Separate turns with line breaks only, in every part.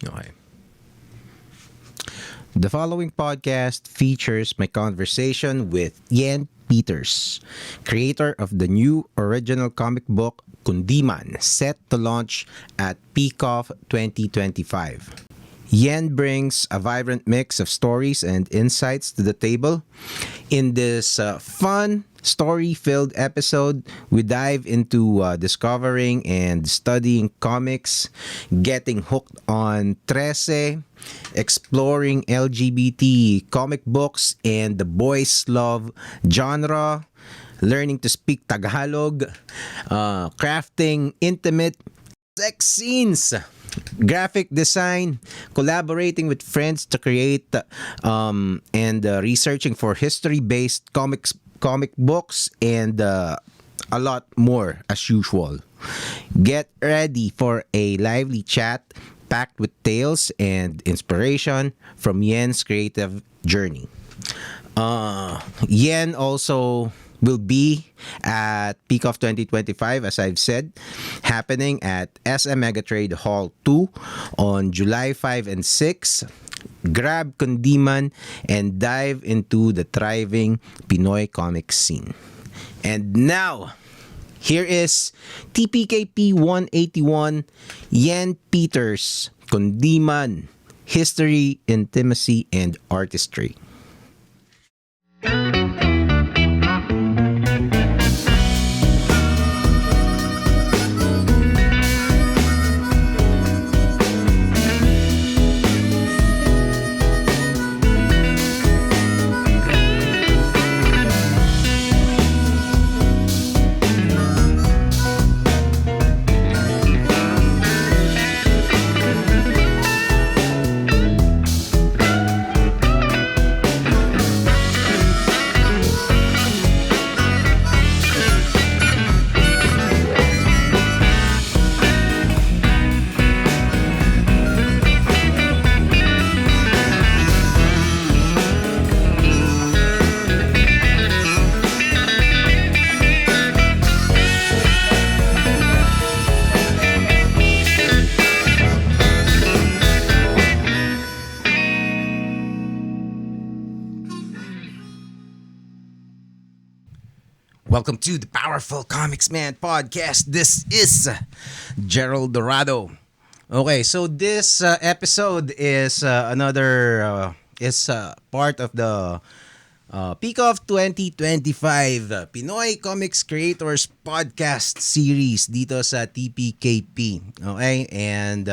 Okay. The following podcast features my conversation with Yen Peters, creator of the new original comic book Kundiman, set to launch at PICOF 2025. Yen brings a vibrant mix of stories and insights to the table. In this fun, story filled episode, we dive into discovering and studying comics, getting hooked on Trese, exploring LGBT comic books and the boys' love genre, learning to speak Tagalog, crafting intimate sex scenes, graphic design, collaborating with friends to create and researching for history-based comic books and a lot more as usual. Get ready for a lively chat packed with tales and inspiration from Yen's creative journey. Yen also will be at PICOF 2025, as I've said, happening at SM Megatrade Hall 2 on July 5 and 6. Grab Kundiman and dive into the thriving Pinoy comics scene. And now, here is TPKP 181, Yen Peters, Kundiman, History, Intimacy, and Artistry. Welcome to the Powerful Komiksman podcast. This is Gerald Dorado. Okay, so this episode is part of the PICOF 2025 Pinoy Comics Creators Podcast Series dito sa TPKP. Okay, and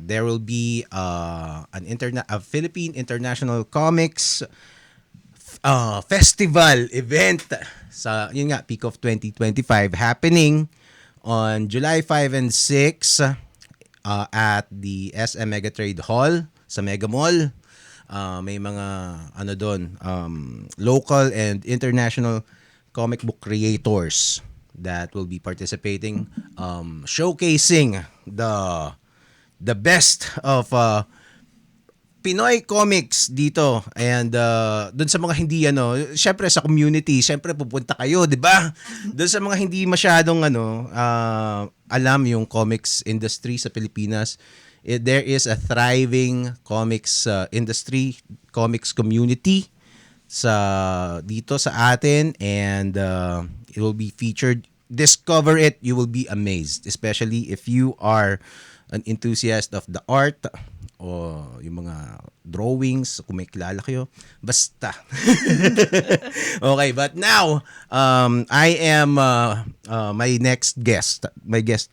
there will be a Philippine International Comics festival event sa yun nga PICOF 2025 happening on July 5 and 6 at the SM Megatrade Hall sa Mega Mall. May mga doon local and international comic book creators that will be participating, showcasing the best of Pinoy comics dito. And doon sa mga hindi syempre sa community, syempre pupunta kayo, 'di ba? Doon sa mga hindi masyadong alam yung comics industry sa Pilipinas, there is a thriving comics industry, comics community dito sa atin, and it will be featured. Discover it, you will be amazed, especially if you are an enthusiast of the art o yung mga drawings, kung may kilala kayo. Basta. Okay, but now, I am, my guest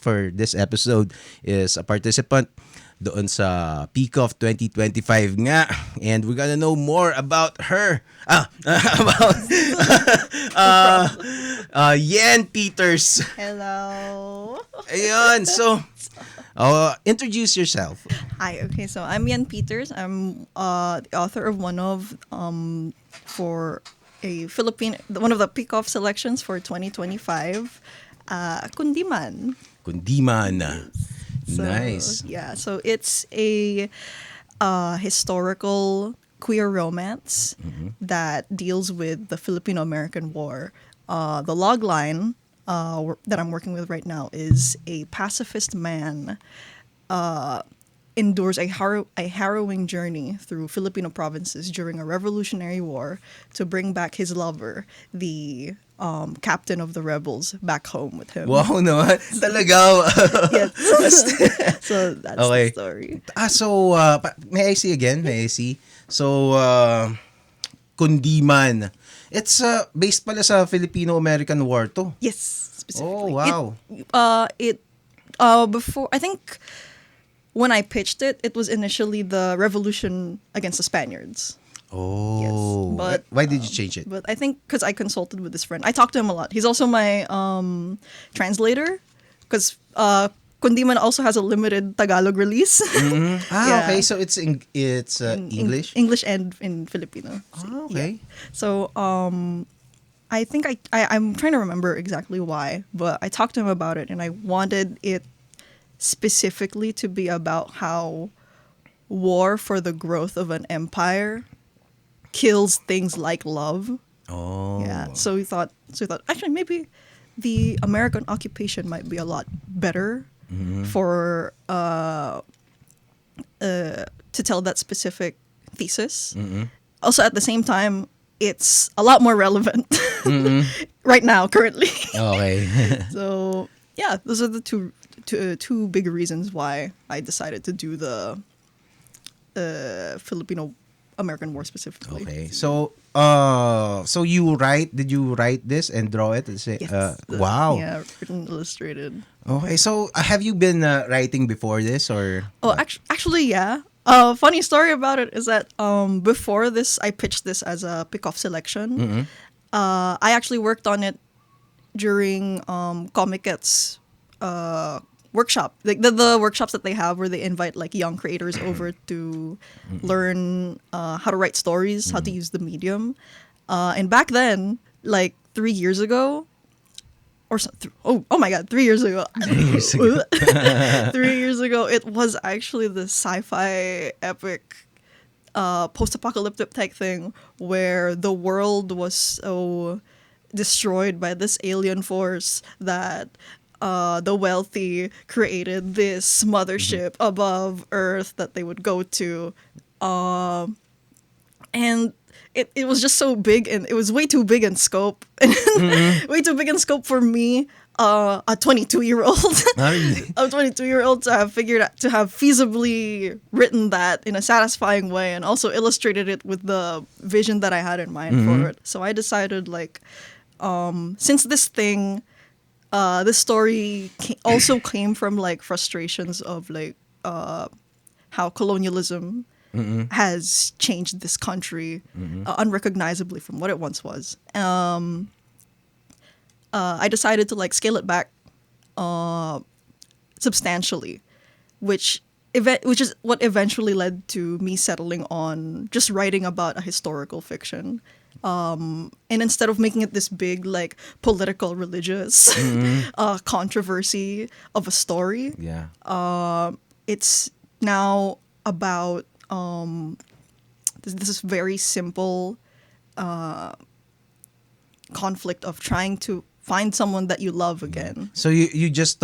for this episode is a participant doon sa PICOF 2025 nga. And we're gonna know more about her. About Yen Peters.
Hello.
Ayun, so, introduce yourself.
Hi. Okay. So I'm Yen Peters. I'm the author of one of for one of the PICOF selections for 2025, Kundiman.
Kundiman.
So,
Nice.
Yeah. So it's a historical queer romance that deals with the Filipino-American War. The log line that I'm working with right now is a pacifist man endures a harrowing journey through Filipino provinces during a revolutionary war to bring back his lover, the captain of the rebels, back home with him.
Wow naman. Talaga.
Yes. So that's
Okay.
the story.
So, may I see again? May I see? So, Kundiman. It's based pala sa Filipino-American War to.
Yes,
Oh,
specifically.
wow.
Before, I think when I pitched it, it was initially the revolution against the Spaniards.
Oh.
Yes, but,
why did you change it?
But I think because I consulted with this friend, I talked to him a lot. He's also my translator, because Kundiman also has a limited Tagalog release. Yeah.
Okay. So it's English?
English and in Filipino.
Oh, okay.
So I think I'm trying to remember exactly why, but I talked to him about it, and I wanted it specifically to be about how war for the growth of an empire kills things like love.
Oh.
Yeah. So we thought actually maybe the American occupation might be a lot better for to tell that specific thesis. Also, at the same time, it's a lot more relevant right now, currently.
Okay.
So yeah, those are the two big reasons why I decided to do the Filipino-American War specifically.
Okay. So, did you write this and draw it?
Yes.
Wow.
Yeah, written, illustrated.
Okay. So, have you been writing before this or?
Oh, actually, yeah. Funny story about it is that before this, I pitched this as a PICOF selection. I actually worked on it during Komiks workshop, like the workshops that they have where they invite like young creators over to learn how to write stories, how to use the medium. And back then, like 3 years ago, or so, oh my god, 3 years ago.
3 years ago.
3 years ago, it was actually the sci-fi epic post-apocalyptic type thing where the world was so destroyed by this alien force that the wealthy created this mothership above Earth that they would go to. And it was just so big, and it was way too big in scope. Way too big in scope for me, a 22-year-old. A 22-year-old to have feasibly written that in a satisfying way and also illustrated it with the vision that I had in mind for it. So I decided, like, since this story also came from like frustrations of like how colonialism has changed this country unrecognizably from what it once was. I decided to like scale it back substantially, which is what eventually led to me settling on just writing about a historical fiction. And instead of making it this big, like, political, religious controversy of a story, it's now about this is very simple conflict of trying to find someone that you love again.
So you just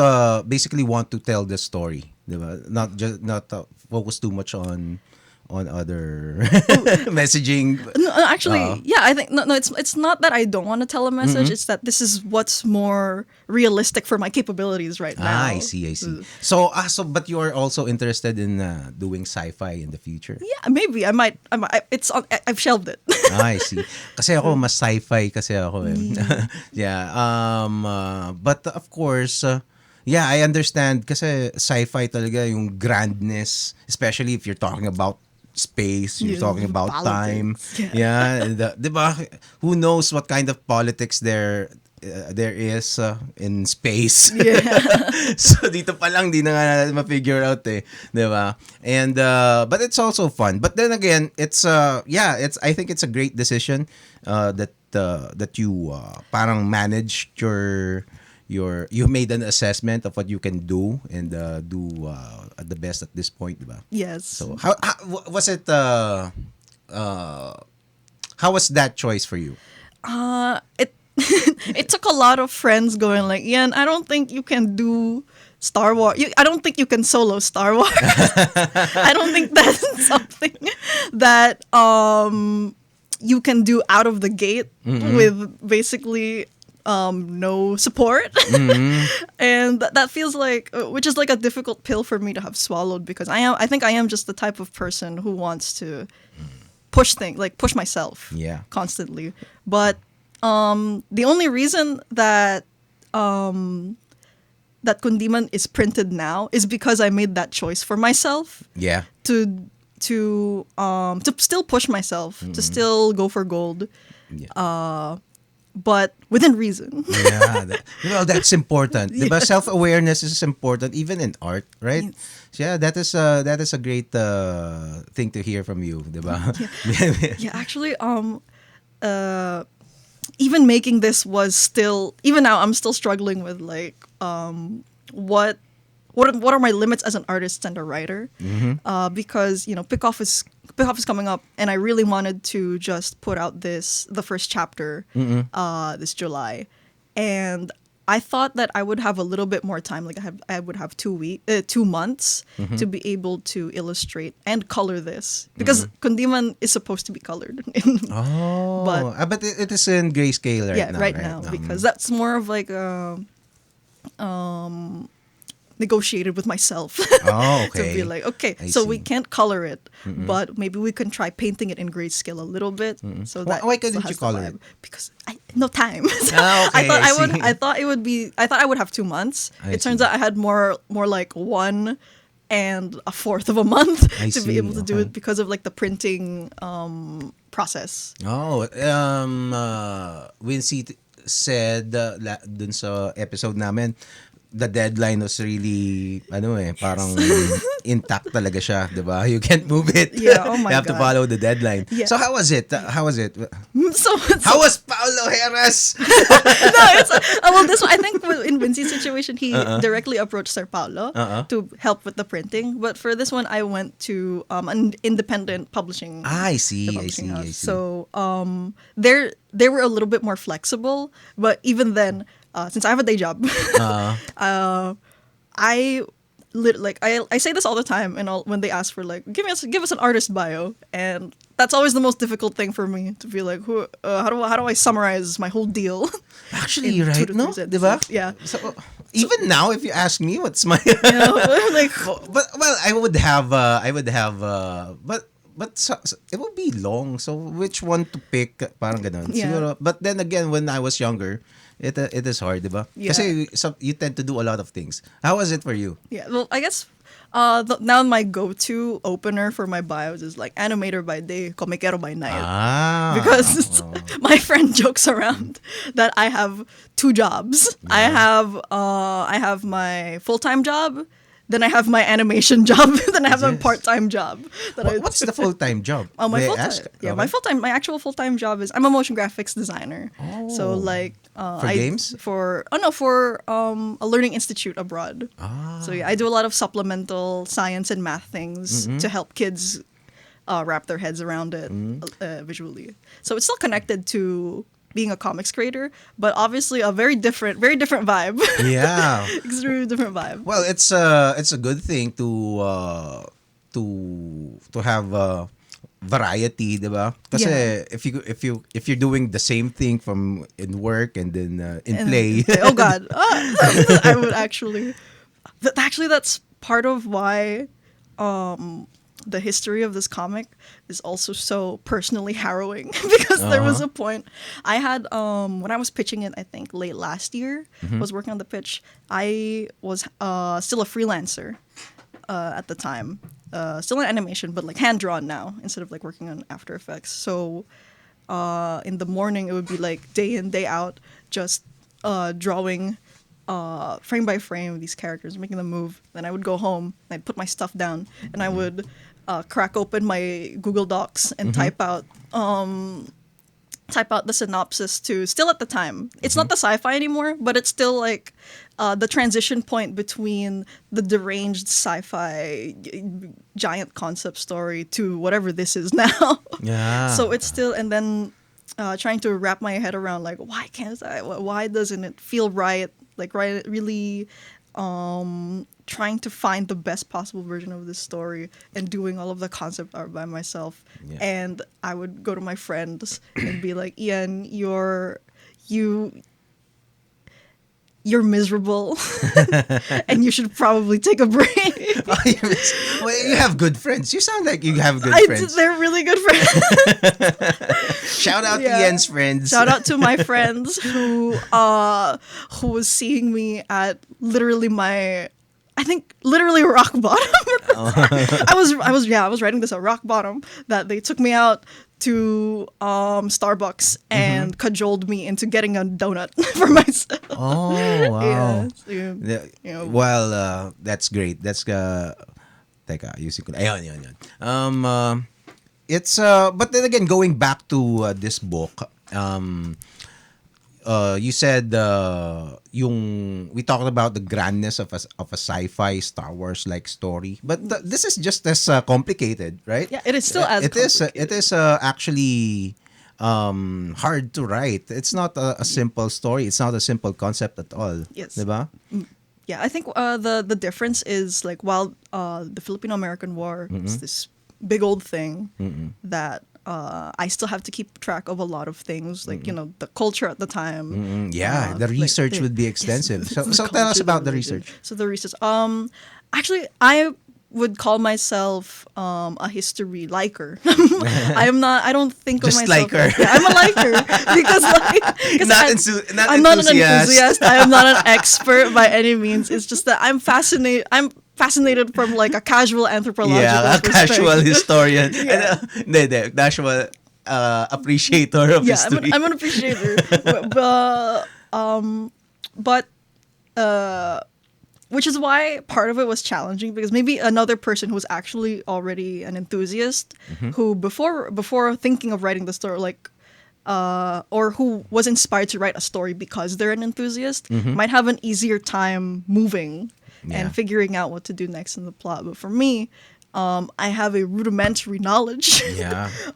basically want to tell the story, diba? Not focus too much on other messaging.
No, actually, yeah, I think no, it's not that I don't want to tell a message. It's that this is what's more realistic for my capabilities right now.
I see. So but you are also interested in doing sci-fi in the future.
Yeah, maybe I might. I've shelved it.
I see. Kasi ako mas sci-fi kasi ako eh. Yeah. But of course, yeah, I understand kasi sci-fi talaga yung grandness, especially if you're talking about space, you're talking about time. Yeah, and, diba? Who knows what kind of politics there is in space.
Yeah.
So dito pa lang di na nga natin ma-figure out eh, 'di ba? And but it's also fun. But then again, it's I think it's a great decision that you parang managed you made an assessment of what you can do and do at the best at this point, diba?
Yes.
So how was it? How was that choice for you?
It it took a lot of friends going like, Ian, I don't think you can do Star Wars. I don't think you can solo Star Wars. I don't think that's something that you can do out of the gate with basically no support. And that feels like, which is like a difficult pill for me to have swallowed, because I think I am just the type of person who wants to push things, like push myself constantly. But the only reason that that Kundiman is printed now is because I made that choice for myself.
Yeah.
To still push myself, to still go for gold.
Yeah.
But within reason.
That's important. Diba? Self-awareness is important even in art, right? So that is a great thing to hear from you, diba?
Actually, even making this was still, even now I'm still struggling with like what are my limits as an artist and a writer? Because PICOF is coming up, and I really wanted to just put out the first chapter this July, and I thought that I would have a little bit more time. Like I would have 2 months to be able to illustrate and color this, because Kundiman is supposed to be colored.
But it is in grayscale right now.
Because that's more of like negotiated with myself. To be like, okay, so we can't color it, but maybe we can try painting it in grayscale a little bit. So that
why couldn't you color it?
Because no time. So
I
thought I would have 2 months. It turns out I had more like 1 1/4 of a month to be able to do it, because of like the printing process.
Wincy said dun sa episode namin, the deadline was really parang intact talaga siya, diba? You can't move it.
Yeah, oh my
You have to
God.
follow the deadline.
Yeah.
So how was it? How was
So
Paulo Heras?
No, well, this one, I think in Wincy's situation, he directly approached Sir Paulo to help with the printing. But for this one, I went to an independent publishing.
I see.
House. So they were a little bit more flexible, but even then, since I have a day job, I say this all the time, and when they ask for like, give us an artist bio, and that's always the most difficult thing for me, to be like, how do I summarize my whole deal?
Actually, right? No, diba?
Yeah.
So even now, if you ask me, what's my
like,
but I would have, but it would be long. So which one to pick? Parang ganun.
Yeah.
Siguro, but then again, when I was younger, it is hard, diba?
Yeah.
Kasi you tend to do a lot of things. How was it for you?
Yeah, well, I guess now my go-to opener for my bios is like animator by day, komikero by night. Because my friend jokes around that I have 2 jobs. Yeah. I have my full-time job, then I have my animation job, then I have my part-time job.
What's the full-time job?
My full-time. Yeah, my actual full-time job is I'm a motion graphics designer. So like
for games?
For a learning institute abroad. So yeah, I do a lot of supplemental science and math things to help kids wrap their heads around it visually. So it's still connected to being a comics creator, but obviously a very different vibe.
Yeah.
Extremely different vibe.
Well, it's a good thing to have variety, diba? Kasi if you're doing the same thing from in work and then in play.
Oh God, I would actually that's part of why the history of this comic is also so personally harrowing, because there was a point I had when I was pitching it, I think late last year, was working on the pitch. I was still a freelancer at the time, still in animation, but like hand drawn now instead of like working on After Effects. So in the morning it would be like day in day out, just drawing frame by frame these characters, making them move. Then I would go home, I'd put my stuff down, and I would crack open my Google Docs and type out the synopsis to, still at the time, it's not the Sci-Fi anymore, but it's still like the transition point between the deranged Sci-Fi giant concept story to whatever this is now.
Yeah.
So it's still, and then trying to wrap my head around like, why doesn't it feel right? Like, right, really trying to find the best possible version of this story and doing all of the concept art by myself.
Yeah.
And I would go to my friends and be like, Ian, you're miserable and you should probably take a break.
Well, you have good friends. You sound like you have good friends.
They're really good friends.
Shout out to
Yeah.
Ian's friends.
Shout out to my friends who was seeing me at literally rock bottom. I was writing this at rock bottom that they took me out to Starbucks and cajoled me into getting a donut for myself.
Oh, wow.
Yeah, so,
Well, that's great. That's teka, ayusin ko na. Ayun, yun. It's but then again, going back to this book, you said we talked about the grandness of a sci-fi Star Wars like story, but this is just as complicated, right?
Yeah, it is still as complicated.
It is actually hard to write. It's not a simple story. It's not a simple concept at all.
Yes.
Diba?
Yeah, I think the difference is like while the Filipino-American War is this big old thing that I still have to keep track of a lot lot of things, like the culture at the time.
Yeah, the research would be extensive.
Yes,
So tell us about the research.
So the research. Actually, I would call myself a history liker. I'm not. I don't think
Just
of myself.
liker.
Yeah, I'm a liker because I'm not an enthusiast. I am not an expert by any means. It's just that I'm fascinated. I'm fascinated from like a casual anthropological
Yeah, a casual
perspective.
historian.
Yeah.
Hindi, casual appreciator of history.
I'm an appreciator, but which is why part of it was challenging because maybe another person who was actually already an enthusiast who before thinking of writing the story or who was inspired to write a story because they're an enthusiast might have an easier time moving and figuring out what to do next in the plot. But for me, I have a rudimentary knowledge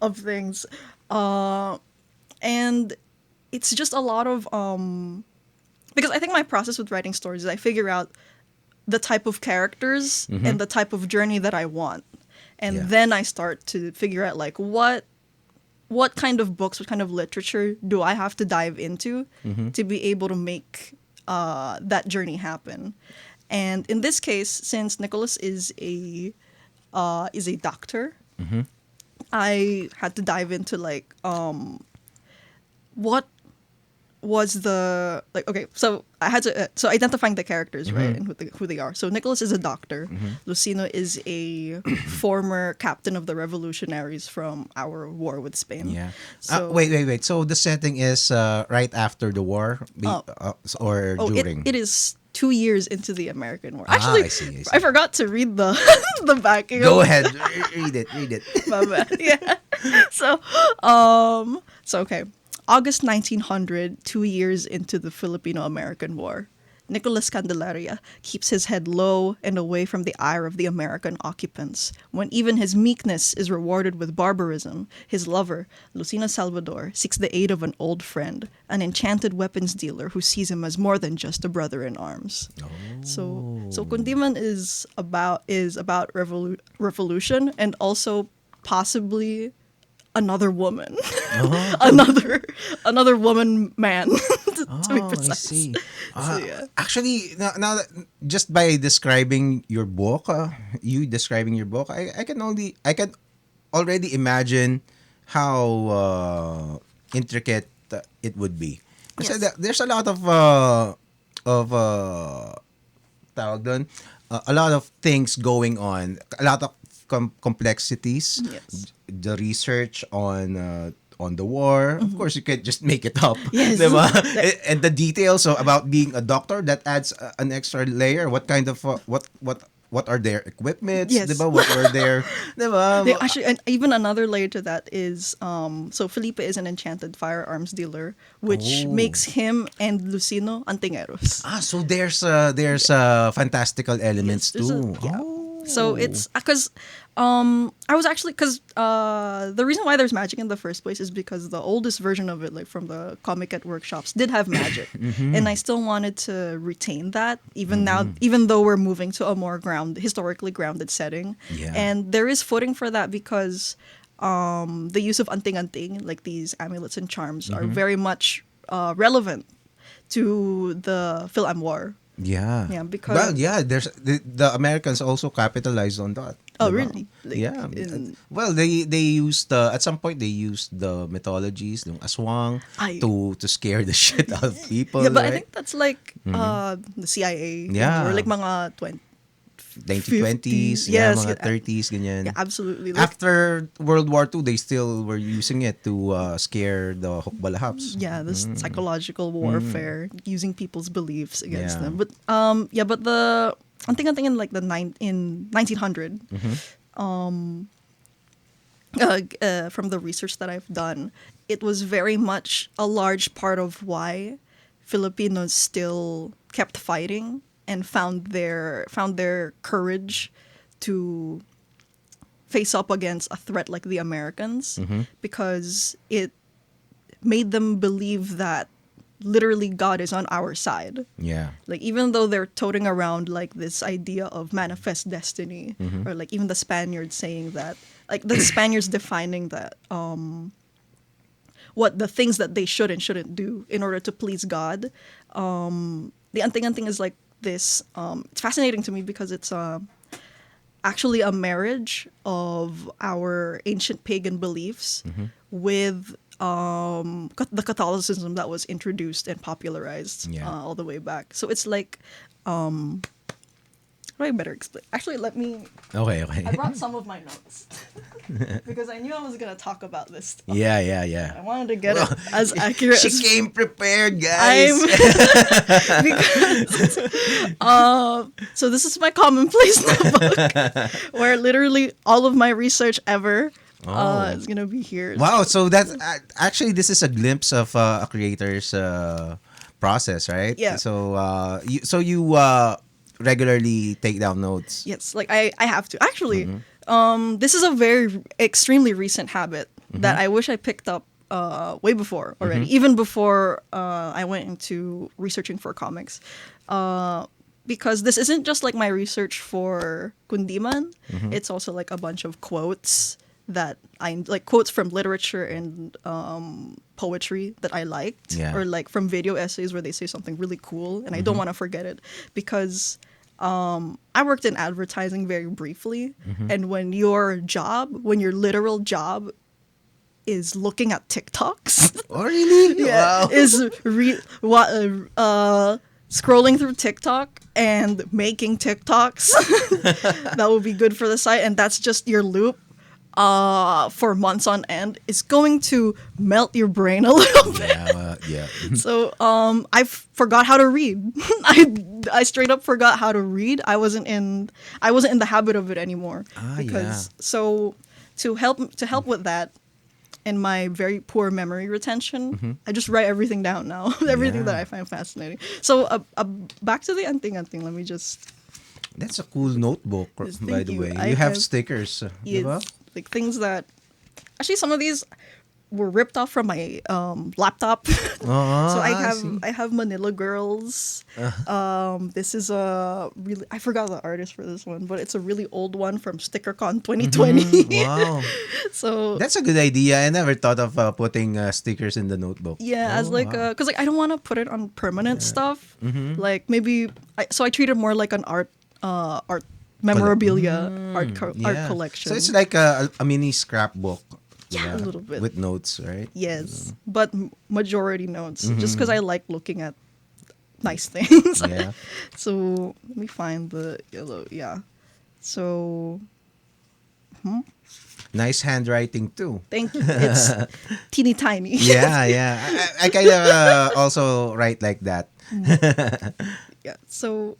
of things. And it's just a lot of... because I think my process with writing stories is I figure out the type of characters and the type of journey that I want. And then I start to figure out like what kind of books, what kind of literature do I have to dive into to be able to make that journey happen. And in this case, since Nicholas is a doctor, I had to dive into like what was the so I had to so identifying the characters right and who they are. So Nicholas is a doctor. Lucino is a former captain of the revolutionaries from our war with Spain.
Yeah.
So
Wait. So the setting is right after the war or during?
it is 2 years into the American War. Actually,
I see.
I forgot to read the the back.
Go ahead, read it.
My bad. Yeah. So okay. August 1900, 2 years into the Filipino-American War, Nicolas Candelaria keeps his head low and away from the ire of the American occupants. When even his meekness is rewarded with barbarism, his lover, Lucina Salvador, seeks the aid of an old friend, an enchanted weapons dealer who sees him as more than just a brother in arms. So Kundiman is about revolution and also possibly another woman, another woman man, to be precise.
I see.
So, yeah.
Actually, now that, just by describing your book, I can already imagine how intricate it would be. Kasi there's a lot of tawag dun, a lot of things going on, a lot of complexities.
Yes.
The research on the war, of course, you can't just make it up.
Yes.
Diba? And the details about being a doctor, that adds an extra layer. What kind of what are their equipments?
Yes.
Diba? What were their
They actually, and even another layer to that is so Felipe is an enchanted firearms dealer, which makes him and Lucino antingeros.
so there's fantastical elements
Yes, there's
too.
So it's because I was actually because the reason why there's magic in the first place is because the oldest version of it, like from the comic at workshops, did have magic, and I still wanted to retain that even now, even though we're moving to a more historically grounded setting.
Yeah.
And there is footing for that because the use of anting-anting, like these amulets and charms, are very much relevant to the Phil-Am War.
Yeah.
Yeah, because
well, yeah, there's the Americans also capitalized on that.
oh
diba?
really? Like,
Yeah.
well,
They used at some point they used the mythologies, yung aswang,
Ay.
to scare the shit out of people.
yeah, but I
right?
think that's like the CIA,
Yeah.
or like mga
1920s,
50s,
yeah,
yes,
mga
yeah,
30s, ganyan.
yeah, absolutely. Like,
After World War II, they still were using it to scare the Hukbalahaps.
yeah, this psychological warfare using people's beliefs against
Yeah.
them. But but the I think in like in 1900, from the research that I've done, it was very much a large part of why Filipinos still kept fighting and found their courage to face up against a threat like the Americans, because it made them believe that literally God is on our side.
Yeah.
Like, even though they're toting around like this idea of manifest destiny, or like even the Spaniards saying that, like the Spaniards defining that what the things that they should and shouldn't do in order to please God. The anting-anting is like this. It's fascinating to me because it's actually a marriage of our ancient pagan beliefs with the Catholicism that was introduced and popularized all the way back. So it's like, I better explain. Actually, let me.
Okay.
I brought some of my notes because I knew I was gonna talk about this stuff.
Yeah.
I wanted to get it as accurate.
She
as
came prepared, guys.
So this is my commonplace notebook, where literally all of my research ever is gonna be here.
Wow. So that's actually this is a glimpse of a creator's process, right?
Yeah.
So you regularly take down notes.
Yes, like I have to. Actually, this is a very extremely recent habit that I wish I picked up way before already, even before I went into researching for comics. Because this isn't just like my research for Kundiman, it's also like a bunch of quotes that I like, quotes from literature and poetry that I liked, or like from video essays where they say something really cool, and I don't want to forget it because I worked in advertising very briefly, and when your literal job is looking at TikToks.
Oh, really?
Yeah,
Wow.
is scrolling through TikTok and making TikToks that would be good for the site, and that's just your loop for months on end, is going to melt your brain a little bit.
Yeah.
So I forgot how to read. I straight up forgot how to read. I wasn't in the habit of it anymore. So to help with that, and my very poor memory retention, I just write everything down now. Everything that I find fascinating. So back to the anting-anting. Let me just.
That's a cool notebook,
Yes,
by
thank
the
you.
way.
I
You have
have-
stickers, diba?
Like things that actually some of these were ripped off from my laptop. So I have Manila Girls. This is a really, I forgot the artist for this one, but it's a really old one from StickerCon 2020.
Wow.
So
That's a good idea. I never thought of putting stickers in the notebook.
yeah, as like
wow.
because like I don't want to put it on permanent stuff. Like maybe so I treat it more like an art memorabilia art collection.
So it's like a mini scrapbook.
Yeah, a little bit.
With notes, right?
Yes, but majority notes, just because I like looking at nice things.
Yeah.
So let me find the yellow. Yeah. So
Nice handwriting too.
thank you. It's teeny tiny.
Yeah. I kind of also write like that.
Yeah. So.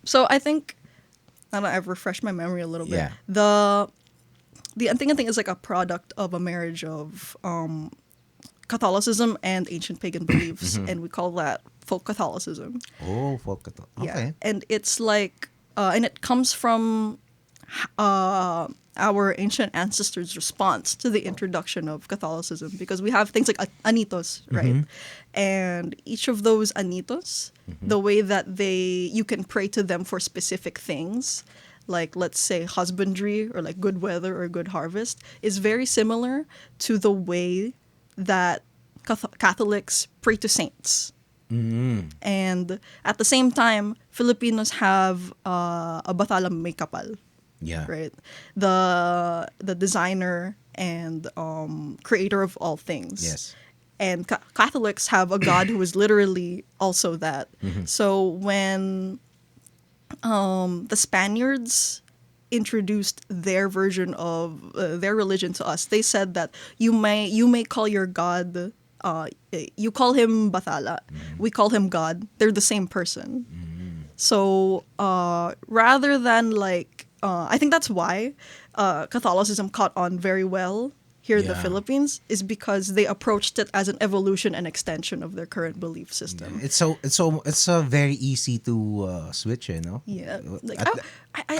So I think I don't know, I've refreshed my memory a little bit.
Yeah.
The anting-anting is like a product of a marriage of Catholicism and ancient pagan beliefs, and we call that folk Catholicism.
Oh, folk. Okay.
Yeah, and it's like and it comes from our ancient ancestors' response to the introduction of Catholicism, because we have things like anitos, right? And each of those anitos, the way that you can pray to them for specific things, like let's say husbandry or like good weather or good harvest, is very similar to the way that Catholics pray to saints. And at the same time, Filipinos have a Batalang may kapal.
Yeah.
Right. The designer and creator of all things.
Yes.
And Catholics have a God who is literally also that. So when the Spaniards introduced their version of their religion to us, they said that you may call your God. You call him Bathala. We call him God. They're the same person. So rather than like, I think that's why Catholicism caught on very well here in the
Yeah.
Philippines, is because they approached it as an evolution and extension of their current belief system.
It's very easy to switch, you know.
Yeah, like
At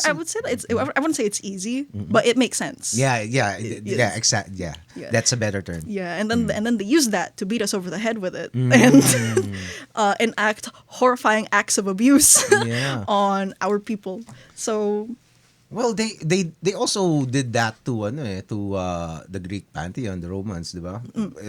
I would say that I wouldn't say it's easy, but it makes sense.
yeah,
Yes.
exactly. Yeah.
Yeah.
That's a better term.
Yeah, and then they use that to beat us over the head with it and enact horrifying acts of abuse
Yeah.
on our people. So
Well, they also did that to the Greek pantheon, the Romans, di ba?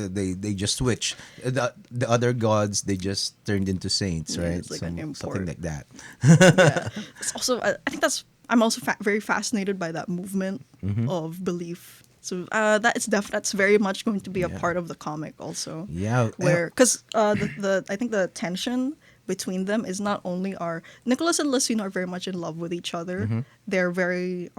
They just switched the other gods. They just turned into saints,
Yeah,
right?
it's like an
Something
import.
like that.
yeah, it's also I think I'm also very fascinated by that movement of belief. So that's very much going to be a
Yeah.
part of the comic also.
Yeah.
Where because the I think the tension between them is not only Nicholas and Lucino are very much in love with each other. They're very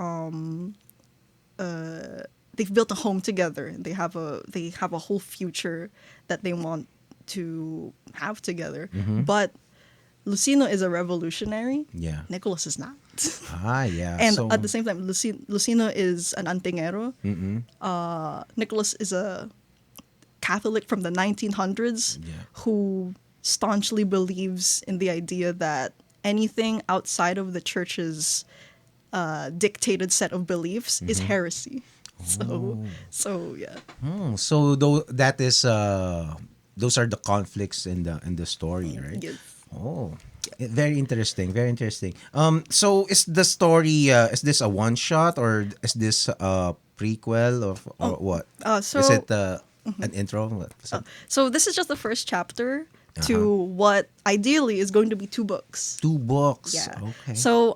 they've built a home together. They have a whole future that they want to have together. But Lucino is a revolutionary.
Yeah.
Nicholas is not.
Yeah.
And
so,
at the same time, Lucino is an antingero. Nicholas is a Catholic from the 1900s
Yeah.
who staunchly believes in the idea that anything outside of the church's dictated set of beliefs is heresy. So yeah.
so that is those are the conflicts in the story, right?
Yes.
Oh, very interesting. Very interesting. So is the story is this a one shot or is this a prequel or what?
So
Is it an intro?
so this is just the first chapter to what ideally is going to be 2 books.
2 books.
Yeah.
Okay.
So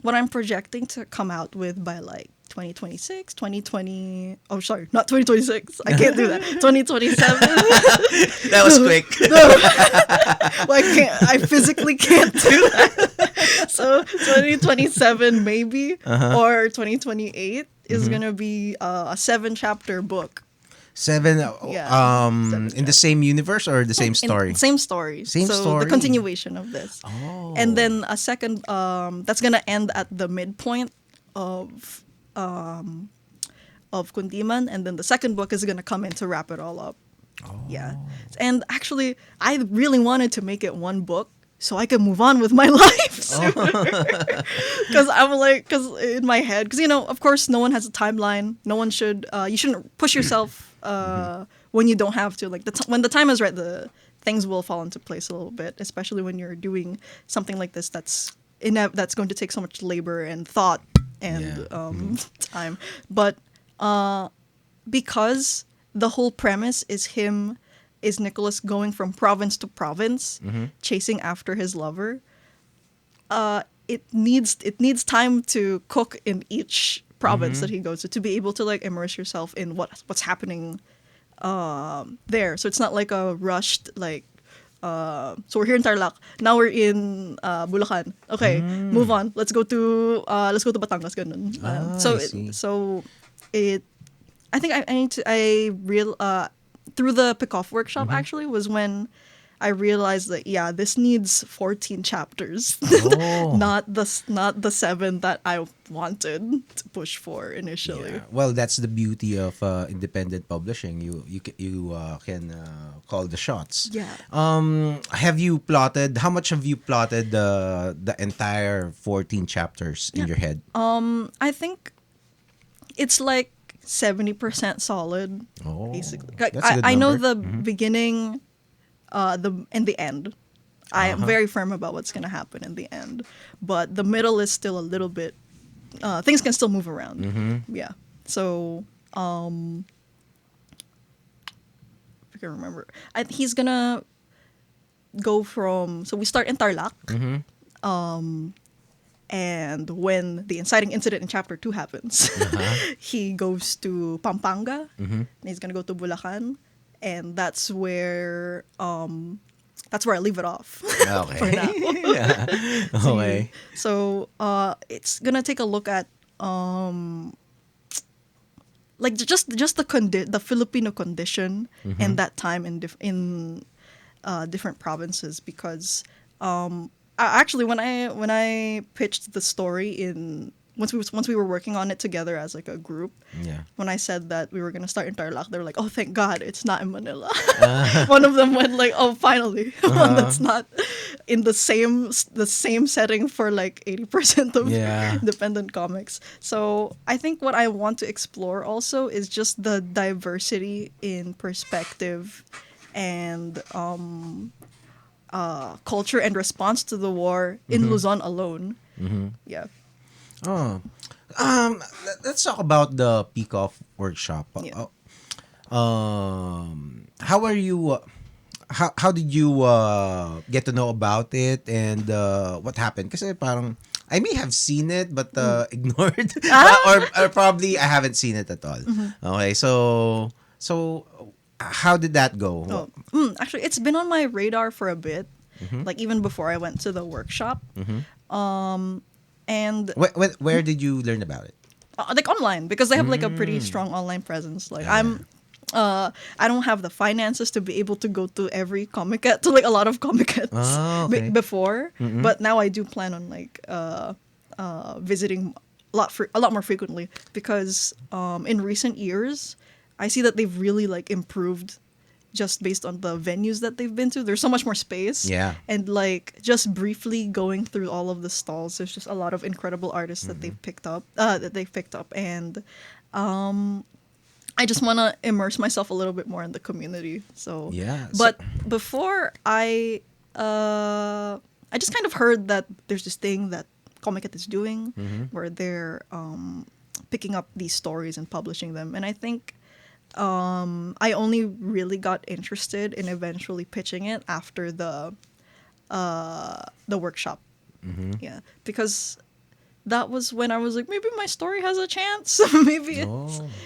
what I'm projecting to come out with by like 2026, 2020. Oh, sorry, not 2026. I can't do that. 2027.
That was quick.
Well, I can't. I physically can't do that. So 2027 maybe or 2028 is gonna be a 7-chapter book.
7
Yeah, 7
in the same universe or the same story?
Same story.
Same
so
story.
the continuation of this.
Oh.
And then a second that's gonna end at the midpoint of Kundiman, and then the second book is gonna come in to wrap it all up. Yeah. And actually I really wanted to make it 1 book so I can move on with my life sooner. Because in my head, because of course, no one has a timeline. No one should. You shouldn't push yourself when you don't have to. Like when the time is right, the things will fall into place a little bit. Especially when you're doing something like this that's going to take so much labor and thought and time. But because the whole premise is Nicholas going from province to province, chasing after his lover. It needs time to cook in each province that he goes to be able to like immerse yourself in what's happening there. So it's not like a rushed like. So we're here in Tarlac. Now we're in Bulacan. Okay, move on. Let's go to Batangas. Ganun. I think I need to through the PICOF workshop actually was when I realized that this needs 14 chapters,
Oh.
not the 7 that I wanted to push for initially.
Yeah. Well, that's the beauty of independent publishing. You can call the shots.
Yeah.
Have you plotted? How much have you plotted the entire 14 chapters in your head?
I think it's like 70% solid,
Oh,
basically. Like,
that's a good
I know
number.
the beginning, and the end. I am very firm about what's gonna happen in the end, but the middle is still a little bit. Things can still move around. Yeah. So, if I can remember, he's gonna go from. So we start in Tarlac. And when the inciting incident in chapter 2 happens, he goes to Pampanga, and he's gonna go to Bulacan, and that's where I leave it off.
Okay.
For now.
Yeah. Okay.
So it's gonna take a look at like just the Filipino condition in that time in different provinces, because actually when I pitched the story once we were working on it together as like a group,
Yeah.
when I said that we were gonna start in Tarlac, they were like, "Oh, thank God, it's not in Manila." One of them went like, "Oh, finally, one that's not in the same setting for like 80% of
Yeah.
independent comics." So I think what I want to explore also is just the diversity in perspective and culture and response to the war in Luzon alone. Yeah.
Oh. Let's talk about the PICOF workshop.
Yeah.
How are you? How did you get to know about it, and what happened? Kasi parang I may have seen it but ignored, or probably I haven't seen it at all. Okay, so how did that go?
Actually, it's been on my radar for a bit, like even before I went to the workshop. And
Where did you learn about it?
like online, because they have like a pretty strong online presence. Like I don't have the finances to be able to go to every to like a lot of Comicets
Okay.
before, but now I do plan on like visiting a lot more frequently, because in recent years I see that they've really like improved just based on the venues that they've been to. There's so much more space.
Yeah.
And like just briefly going through all of the stalls, there's just a lot of incredible artists that they've picked up. And I just want to immerse myself a little bit more in the community. So
Yeah.
But before I just kind of heard that there's this thing that Comiket is doing where they're picking up these stories and publishing them, and I think I only really got interested in eventually pitching it after the workshop. Yeah, because that was when I was like, maybe my story has a chance.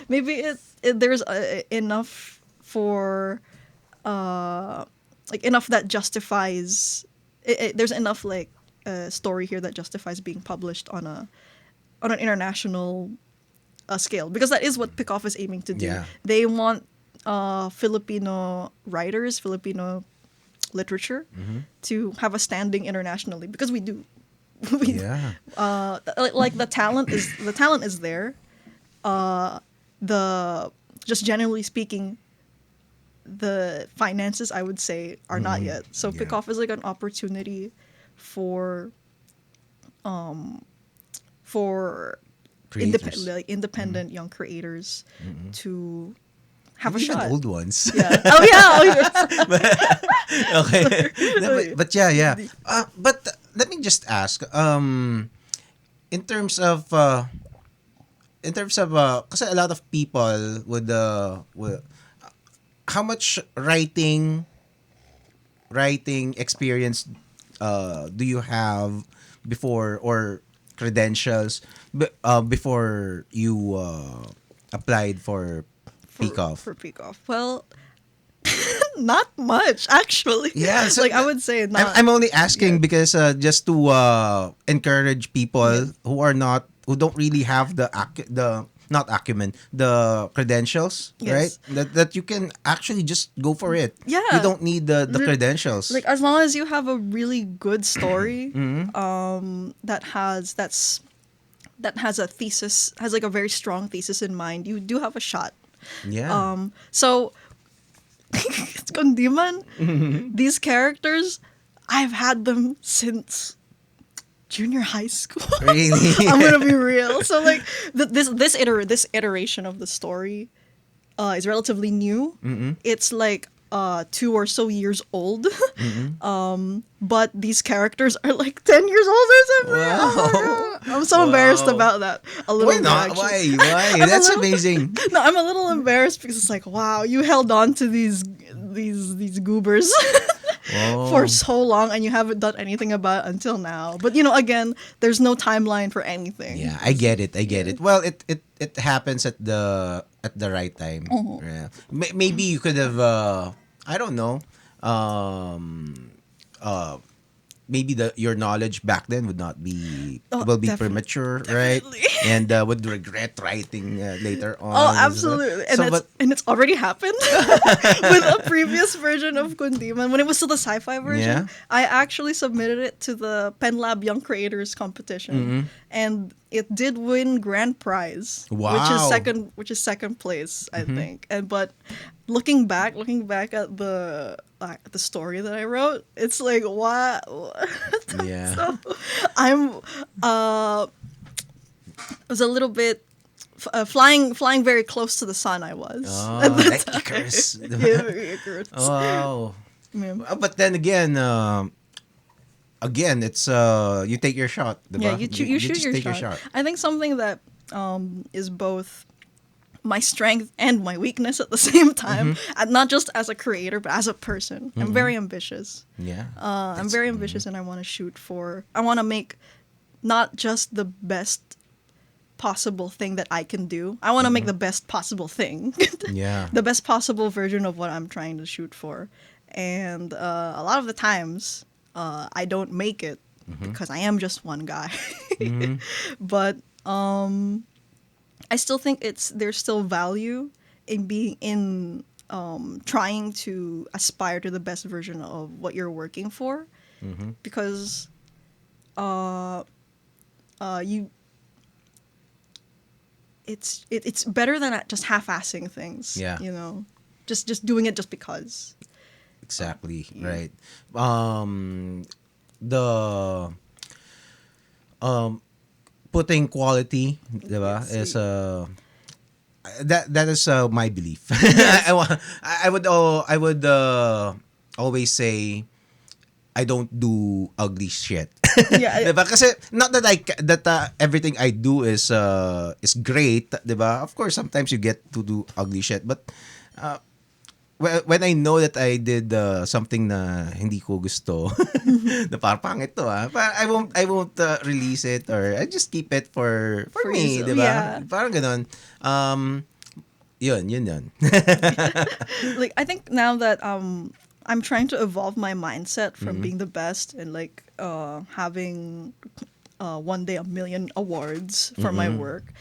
maybe there's enough for like enough that justifies. There's enough like story here that justifies being published on an international scale, because that is what PICOF is aiming to do.
Yeah.
They want Filipino writers, Filipino literature to have a standing internationally, because we do.
Yeah.
Like the talent is there. Just generally speaking, the finances, I would say, are not yet. So
Yeah.
PICOF is like an opportunity for
Creators.
independent young creators to have a
Even
shot.
old ones.
Yeah. Oh yeah.
Okay. No, but yeah. But let me just ask. In terms of kasi a lot of people would how much writing experience do you have before, or credentials before you applied for PICOF?
For PICOF. Well, not much actually.
Yeah, so
like I would say not.
I'm only asking because just to encourage people who don't really have the not acumen, the credentials, right?
Yes.
That you can actually just go for it.
Yeah.
You don't need the credentials.
Like as long as you have a really good story,
Mm-hmm.
that has a thesis, has like a very strong thesis in mind, you do have a shot.
Yeah.
So Kundiman, these characters, I've had them since junior high school.
Really?
I'm gonna be real. So like this iteration of the story is relatively new. It's like 2 or so years old. But these characters are like 10 years older than me.
Wow.
Oh my God. I'm so embarrassed
Wow.
about that. A little
Why
bit,
not?
actually.
Why?
I'm a
That's
little-
amazing.
No, I'm a little embarrassed because it's like, wow, you held on to these goobers
Oh.
for so long and you haven't done anything about it until now. But again, there's no timeline for anything.
Yeah, I get it. I get it. Well, it happens at the right time. Yeah. Maybe you could have I don't know. Maybe your knowledge back then would not be will be premature, right?
Definitely.
And would regret writing later on.
Oh, absolutely. And,
So,
it's already happened with a previous version of Kundiman. When it was still the Sci-Fi version,
Yeah.
I actually submitted it to the Pen Lab Young Creators competition. And it did win grand prize,
Wow.
which is second place, I think. But looking back at the story that I wrote, it's like, what?
yeah.
So I'm was a little bit flying very close to the sun. I was.
Oh,
at the
like
time.
Icarus.
Yeah, very Icarus.
Oh.
Yeah.
But then again, it's you take your shot, diba?
Yeah, you shoot
just
your
take
shot. I think something that is both my strength and my weakness at the same time, and not just as a creator but as a person. I'm very ambitious.
Yeah.
I'm very ambitious, and I want to make not just the best possible thing that I can do. I want to make the best possible thing.
Yeah.
The best possible version of what I'm trying to shoot for. And a lot of the times, I don't make it because I am just one guy. But I still think there's still value in being in trying to aspire to the best version of what you're working for, because you it's better than just half-assing things.
Yeah.
Just doing it just because.
Exactly.
Yeah.
Right. The putting quality, diba, is that is my belief. I would always say I don't do ugly shit.
Yeah.
Diba? Kasi not that everything I do is great, diba? Of course sometimes you get to do ugly shit, but when I know that I did something na hindi ko gusto, na parang pangit to I won't release it, or I just keep it for me,
yourself.
di ba?
Yeah.
Parang ganon. Yun.
Like, I think now that I'm trying to evolve my mindset from being the best and like having one day 1 million awards for my work.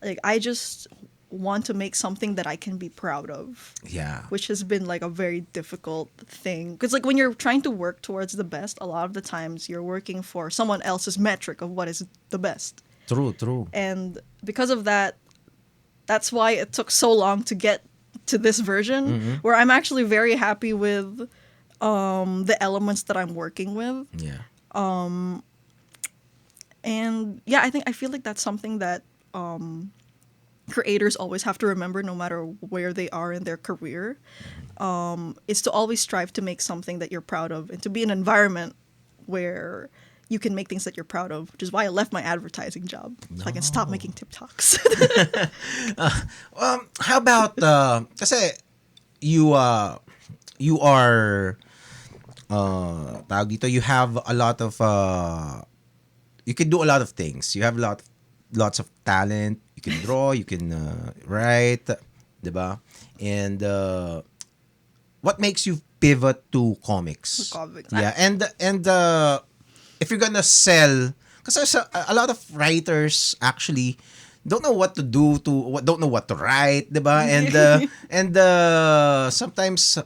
Like, I just want to make something that I can be proud of.
Yeah.
Which has been like a very difficult thing, because like when you're trying to work towards the best, a lot of the times you're working for someone else's metric of what is the best.
True.
And because of that, that's why it took so long to get to this version, where I'm actually very happy with the elements that I'm working with.
Yeah.
And yeah, I feel like that's something that creators always have to remember, no matter where they are in their career, is to always strive to make something that you're proud of, and to be in an environment where you can make things that you're proud of, which is why I left my advertising job, so I can stop making TikToks.
How about kasi you are tawag dito, you have a lot of you can do a lot of things. You have lots of talent. You can draw, you can write, diba? And what makes you pivot to comics?
Comics.
Yeah, and if you're gonna sell, because there's a lot of writers actually don't know what to do don't know what to write, 'di ba? And sometimes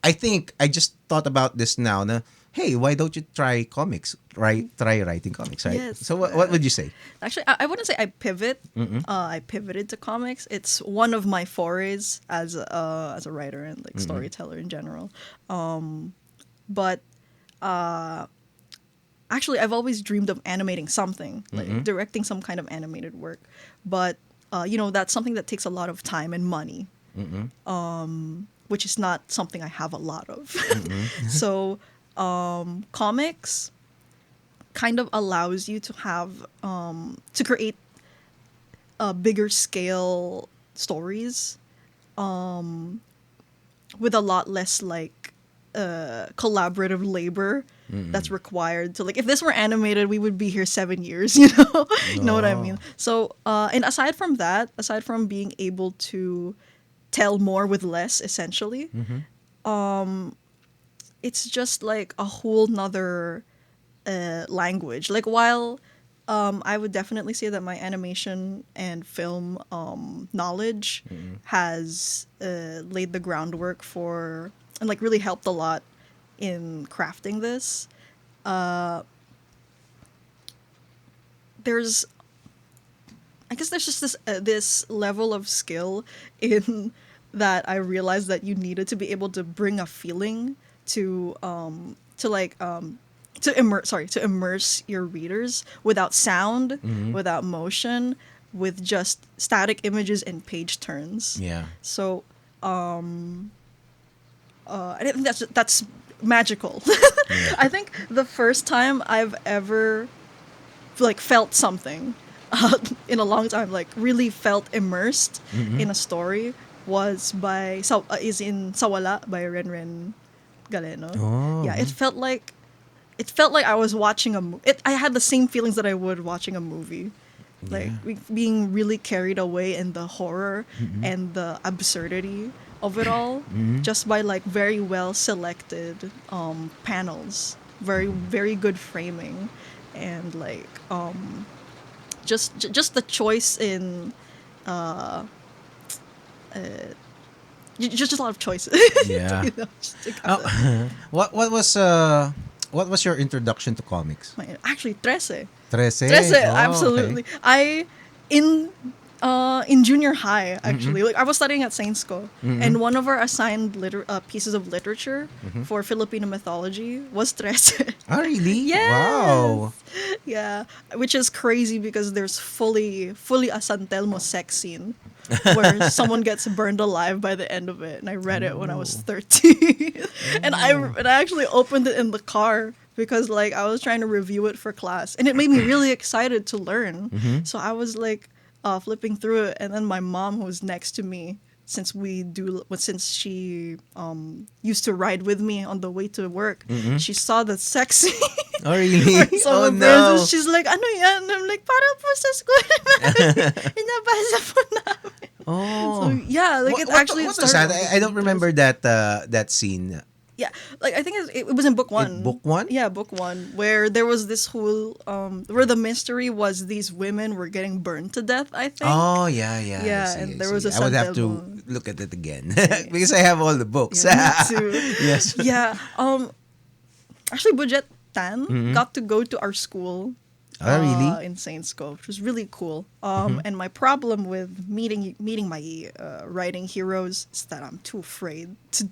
I think I just thought about this now na, hey, why don't you try comics? Try writing comics, right?
Yes.
So what would you say?
Actually, I wouldn't say I pivot. I pivoted to comics. It's one of my forays as a writer and like storyteller in general. But actually, I've always dreamed of animating something, like directing some kind of animated work. But that's something that takes a lot of time and money, which is not something I have a lot of. So, comics kind of allows you to have to create bigger scale stories with a lot less like collaborative labor that's required to, like, if this were animated we would be here 7 years. You know what I mean. So and aside from being able to tell more with less, essentially, it's just like a whole nother language. Like, while I would definitely say that my animation and film knowledge has laid the groundwork for and like really helped a lot in crafting this. There's just this level of skill in that I realized that you needed to be able to bring a feeling to immerse your readers without sound, without motion, with just static images and page turns.
Yeah.
So I think that's magical. I think the first time I've ever like felt something in a long time, like really felt immersed in a story, was is in Sawala by Renren Galeno.
Oh.
Yeah, it felt like I was watching I had the same feelings that I would watching a movie. Like being really carried away in the horror and the absurdity of it all, just by like very well selected panels, very very good framing, and like just the choice in just a lot of choices.
Yeah.
Just to have that.
What was your introduction to comics?
Actually, Trese.
Trese.
Trese,
Oh,
absolutely.
okay.
In junior high, actually, like I was studying at Saint School, and one of our assigned pieces of literature for Filipino mythology was Trese.
Oh, really?
Yes.
Wow.
Yeah, which is crazy because there's fully a San Telmo sex scene where someone gets burned alive by the end of it, and I read it when I was 13, and I actually opened it in the car because like I was trying to review it for class, and it made me really excited to learn. So I was like flipping through it, and then my mom, who was next to me, since she used to ride with me on the way to work, she saw the sex scene.
Oh, really? Oh, no.
She's like, ano yan? I'm like, para po sa school. Inabasa po namin.
Oh.
So, yeah, like it actually
what was
started.
that? I don't remember that scene.
Yeah, like I think it was in book one.
Book one?
Yeah, book one, where there was this whole where the mystery was these women were getting burned to death, I think.
Oh, yeah.
Yeah,
I
and there was a
I would have to
San
look at it again because I have all the books.
Yeah, me too.
Yes.
Yeah. Actually, Budget Tan got to go to our school.
Oh, really?
In Saint School, which was really cool. And my problem with meeting my writing heroes is that I'm too afraid to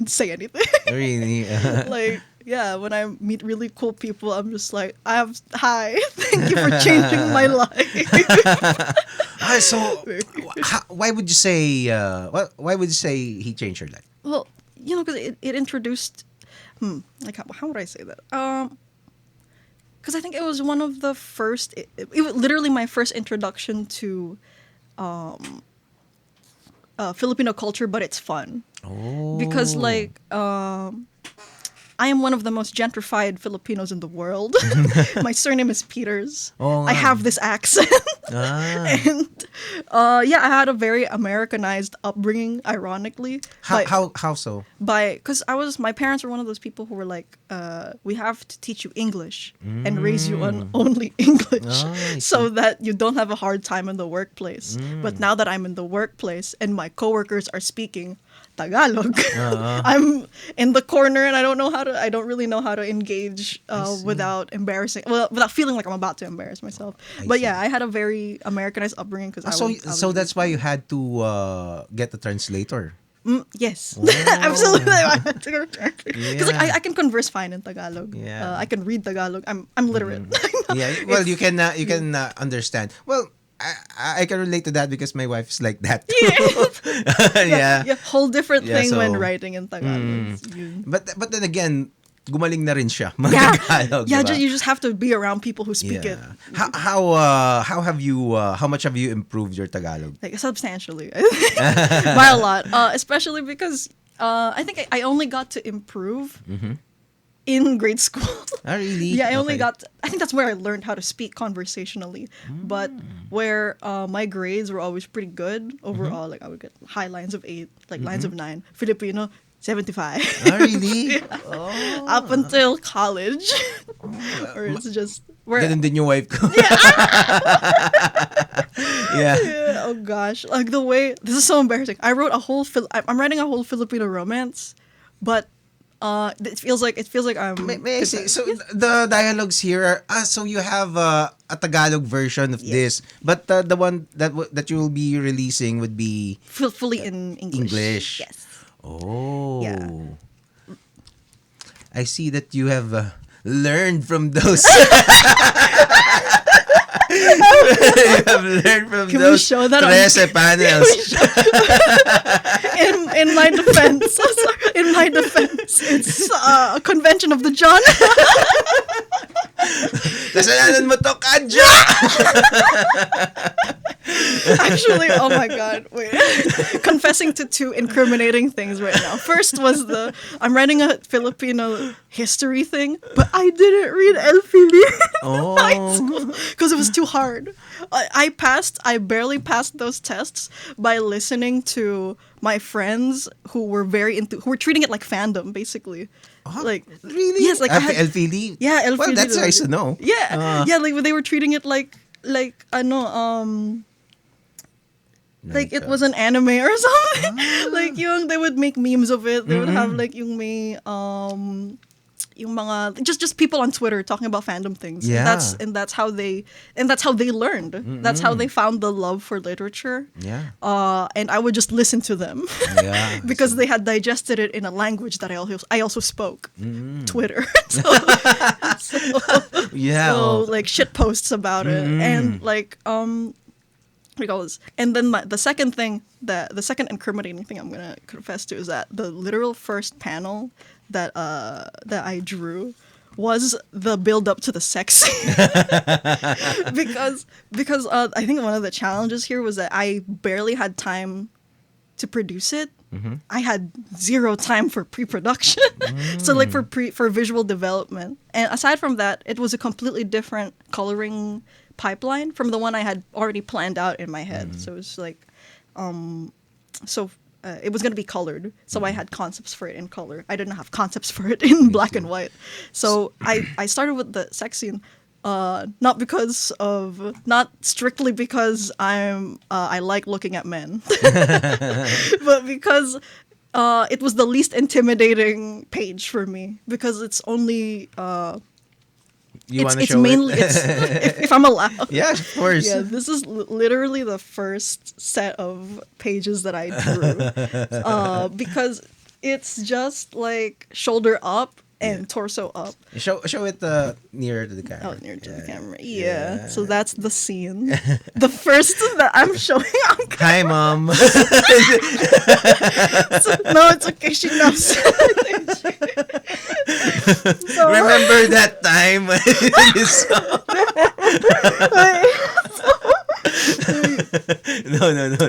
say anything.
Really?
Like, yeah, when I meet really cool people, I'm just like, hi, thank you for changing my life.
So, why would you say? Why would you say he changed your life?
Well, because it introduced, like how would I say that? Because I think it was one of the first. It was literally my first introduction to Filipino culture, but it's fun.
Oh.
Because like I am one of the most gentrified Filipinos in the world. My surname is Peters.
Oh,
I have this accent. And yeah, I had a very Americanized upbringing, ironically.
How so?
Because my parents were one of those people who were like, we have to teach you English and raise you on only English so that you don't have a hard time in the workplace. But now that I'm in the workplace and my coworkers are speaking Tagalog, I'm in the corner and I don't really know how to engage without without feeling like I'm about to embarrass myself. But yeah, I had a very Americanized upbringing because
so that's why you had to get a translator.
Yes,
Oh.
absolutely. Because I can converse fine in Tagalog.
Yeah.
I can read Tagalog. I'm literate.
Yeah, well, you can understand. Well, I can relate to that because my wife's like that too. Yeah.
Yeah, whole different
Yeah,
thing
so-
when writing in Tagalog.
But then again, gumaling na rin siya.
Yeah,
Mag-Tagalog,
yeah.
diba?
You just have to be around people who speak it
How have you how much have you improved your Tagalog?
like substantially, by a lot. Especially because I think I only got to improve in grade school.
Ah, really?
Yeah, I think that's where I learned how to speak conversationally. But where my grades were always pretty good overall, like I would get high lines of 8, like lines of 9. Filipino, 75.
Ah, really?
Up until college. Or it's just...
Ganun din yung wife ko. Yeah.
Yeah, oh gosh. Like the way... This is so embarrassing. I'm writing a whole Filipino romance, but it feels like I'm...
May I say, so the dialogues here are, so you have a Tagalog version of this, but the one that you will be releasing would be
fully in English. Yes.
Oh.
Yeah.
I see that you have learned from those. You have learned from
Can we
those
show that on-
Trese panels.
In my defense, it's a convention of the genre.
Kasalanan mo to, Kadja!
Actually, oh my god, wait. Confessing to 2 incriminating things right now. First was I'm writing a Filipino history thing, but I didn't read El Fili in high school because it was too hard. I barely passed those tests by listening to my friends who were who were treating it like fandom, basically. Like,
really?
yes, like I had-
El Fili?
Yeah, El
Well,
Fili.
that's nice to know.
Yeah, yeah, like they were treating it like it was an anime or something. Like they would make memes of it. They would have like yung mga just people on Twitter talking about fandom things.
Yeah.
And that's how they learned. That's how they found the love for literature.
Yeah.
And I would just listen to them.
Yeah.
Because they had digested it in a language that I also spoke. Twitter.
Yeah.
So like shit posts about it and like regardless. And then the second thing the second incriminating thing I'm gonna confess to is that the literal first panel that I drew was the build up to the sex scene. because I think one of the challenges here was that I barely had time to produce it. I had 0 time for pre-production. So like for visual development. And aside from that, it was a completely different coloring pipeline from the one I had already planned out in my head. So it's like it was going to be colored. So I had concepts for it in color. I didn't have concepts for it in black and white. So I started with the sex scene not strictly because I like looking at men, but because it was the least intimidating page for me because it's only
It's
mainly if I'm allowed.
Yeah, of course.
Yeah, this is literally the first set of pages that I drew because it's just like shoulder up and torso up.
Show it nearer to the camera.
Oh, near to the camera. Yeah. So that's the scene. The first that I'm showing on camera.
Hi, Mom.
No, it's okay. She knows. So,
Remember that time when you saw?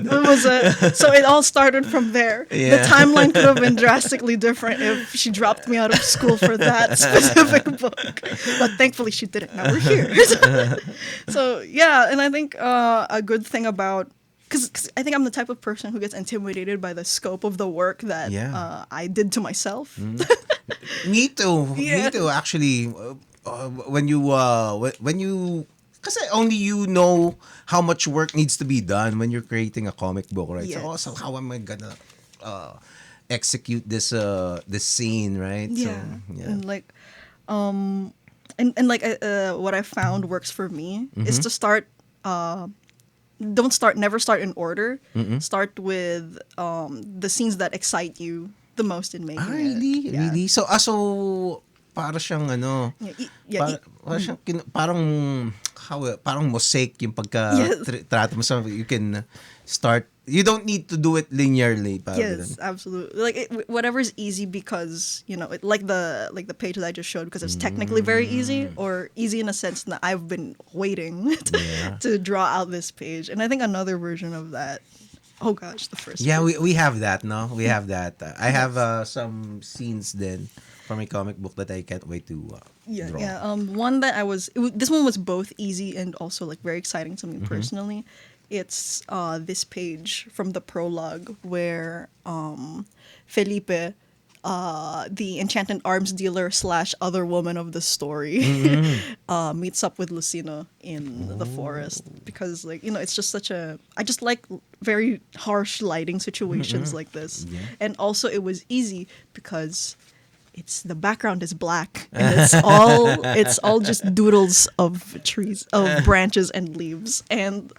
No.
So it all started from there.
Yeah.
The timeline could have been drastically different if she dropped me out of school for that specific book. But thankfully she didn't. Now we're here. So yeah, and I think a good thing about, because I think I'm the type of person who gets intimidated by the scope of the work that I did to myself.
Me too.
Yeah.
Me too. Actually, when you, kasi only you know how much work needs to be done when you're creating a comic book, right?
Yes.
So how am I gonna execute this scene, right?
Yeah.
So, yeah.
And like, and like what I found works for me is to start. Never start in order. Start with the scenes that excite you the most in making
Really?
it. Yeah.
Really? So, para siyang parang mosaic yung trato mo. So you can start, you don't need to do it linearly.
Yes, absolutely. Like whatever's easy, because like the page that I just showed, because it's technically very easy, or easy in a sense that I've been waiting to draw out this page. And I think another version of that. Oh gosh, the first.
Yeah,
page.
we have that, no? We have that. I have some scenes then from a comic book that I can't wait to draw.
Yeah. One that this one was both easy and also like very exciting to me personally. It's this page from the prologue where Felipe, the enchanted arms dealer / other woman of the story, meets up with Lucina in the forest, because it's just I just like very harsh lighting situations like this. And also it was easy because the background is black, and it's all just doodles of trees, of branches and leaves. And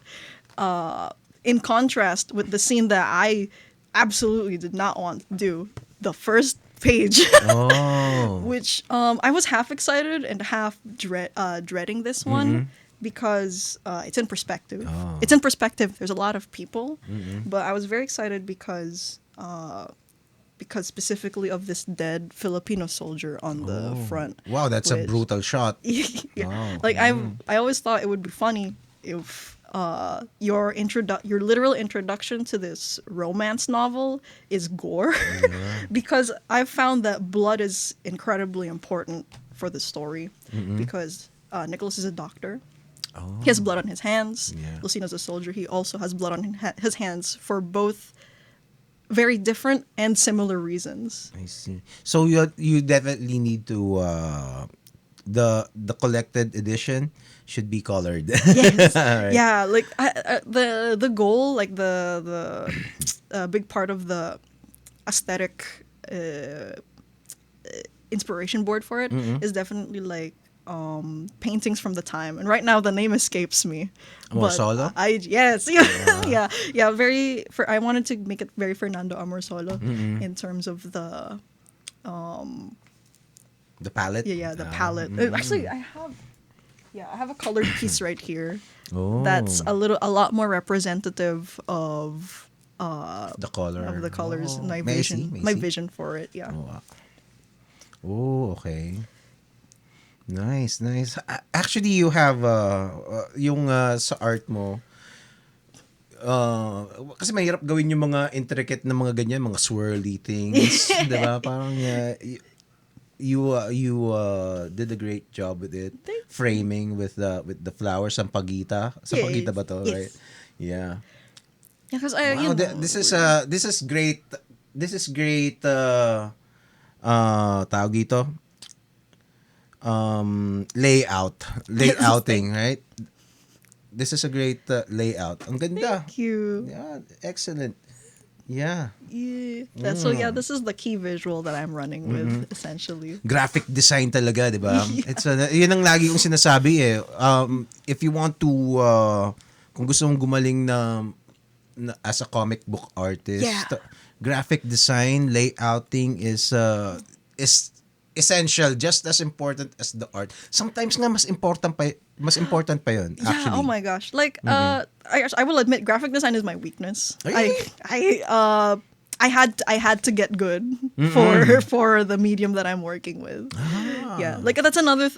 in contrast with the scene that I absolutely did not want to do, the first page, which I was half excited and half dreading this one, because it's in perspective. It's in perspective. There's a lot of people, but I was very excited because specifically of this dead Filipino soldier on the front.
Wow, that's a brutal shot.
Yeah.
Wow.
Like I always thought it would be funny if your literal introduction to this romance novel is gore, because I've found that blood is incredibly important for the story, because Nicholas is a doctor. He has blood on his hands. Lucina's a soldier. He also has blood on his hands for both very different and similar reasons.
I see. So you definitely need to the collected edition should be colored.
Yes.
Right.
Yeah, like the goal, like the big part of the aesthetic inspiration board for it is definitely like paintings from the time. And right now the name escapes me.
Amorsolo?
Yes. Yeah, I wanted to make it very Fernando Amorsolo in terms of the
palette.
the palette. Actually, I have a colored piece right here. That's a lot more representative of
the color
of the colors. My
May I
vision,
see?
my vision for it. Yeah.
Okay. Nice. Actually, you have yung sa art mo. Kasi mahirap gawin yung mga intricate na mga ganyan, mga swirly things, 'di ba? Parang you did a great job with it. Framing with the flowers, sampagita. Sampagita ba to,
yes.
right? Yeah.
Yeah, because
Wow, this is great. This is great tawag dito. Layouting, right? This is a great layout. Ang ganda.
Thank you.
Yeah, excellent. Yeah.
So this is the key visual that I'm running with, essentially.
Graphic design talaga, di ba? It's yun ang lagi kong sinasabi eh. If you want to kung gusto mong gumaling na as a comic book artist, graphic design, layouting is essential, just as important as the art. Sometimes nga mas important pa yun, actually.
Yeah, oh my gosh. Like I will admit graphic design is my weakness.
Really?
I had to get good for the medium that I'm working with. Yeah, like that's another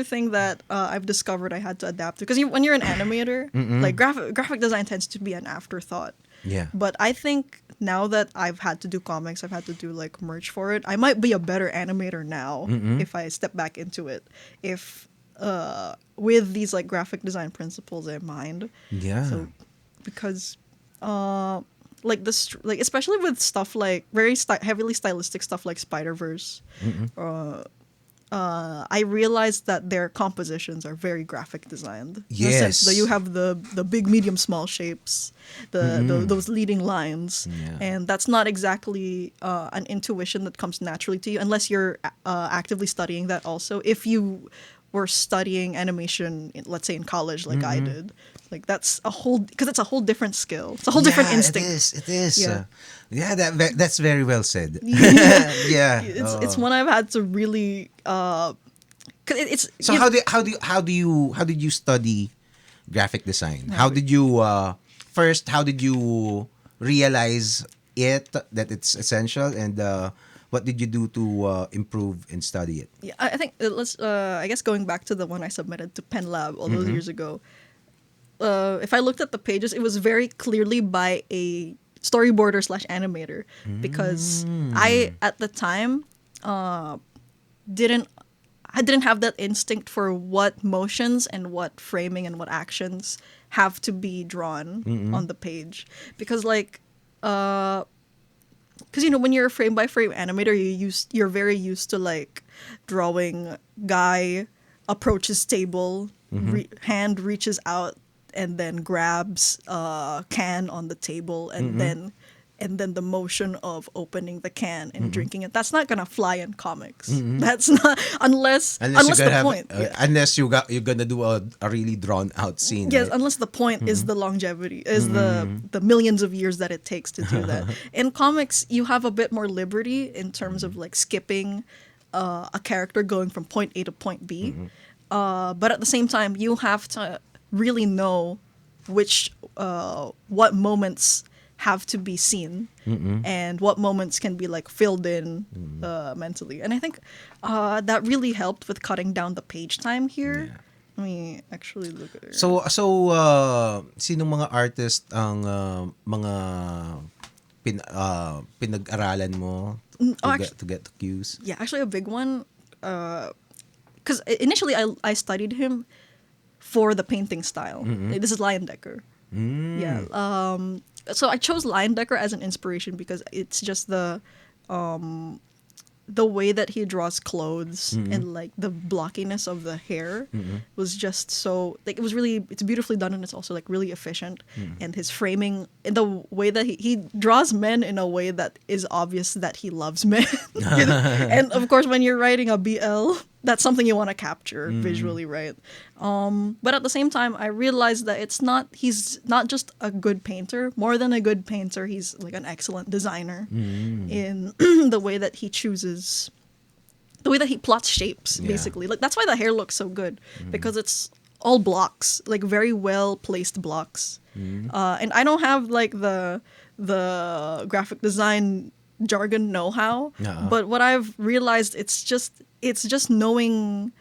thing that I've discovered I had to adapt to, because when you're an animator, like graphic design tends to be an afterthought.
Yeah.
But I think now that I've had to do comics, I've had to do like merch for it, I might be a better animator now if I step back into it. If with these like graphic design principles in mind.
Yeah.
So because like this, like especially with stuff like very heavily stylistic stuff like Spider-Verse, I realized that their compositions are very graphic designed. In the sense that you have the big, medium, small shapes, those leading lines, and that's not exactly an intuition that comes naturally to you unless you're actively studying that. Also, if you were studying animation, let's say in college, like I did, like that's because it's a whole different skill. It's a whole different instinct.
It is. Yeah, that's very well said. Yeah.
It's one I've had to really. 'Cause it's
So how did you study graphic design? How did you first? How did you realize that it's essential, and what did you do to improve and study it?
Yeah, I think let's. I guess going back to the one I submitted to Pen Lab all those years ago. If I looked at the pages, it was very clearly by a storyboarder / animator, because I at the time didn't have that instinct for what motions and what framing and what actions have to be drawn on the page, because like because when you're a frame by frame animator, you're very used to like drawing guy approaches table, hand reaches out and then grabs can on the table, and then the motion of opening the can and drinking it. That's not gonna fly in comics. That's not unless the point.
Unless you're gonna do a really drawn out scene.
Yes,
right?
unless the point is the longevity, is the millions of years that it takes to do that. In comics, you have a bit more liberty in terms of like skipping a character going from point A to point B. But at the same time, you have to really know what moments have to be seen and what moments can be like filled in mentally. And I think that really helped with cutting down the page time here.
Yeah.
Let me actually look at it.
So sinong mga artist ang mga pinag-aralan mo to get the cues?
Yeah, actually a big one, because initially I studied him for the painting style. This is Leyendecker. Yeah. So I chose Leyendecker as an inspiration because it's just the way that he draws clothes and like the blockiness of the hair was just so like it's beautifully done, and it's also like really efficient. And his framing, in the way that he draws men in a way that is obvious that he loves men. And of course, when you're writing a BL, that's something you want to capture visually, right? But at the same time, I realized that he's not just a good painter. More than a good painter, he's like an excellent designer in the way that he chooses, the way that he plots shapes, basically. Like that's why the hair looks so good, because it's all blocks, like very well placed blocks. And I don't have like the graphic design jargon know-how, but what I've realized, it's just knowing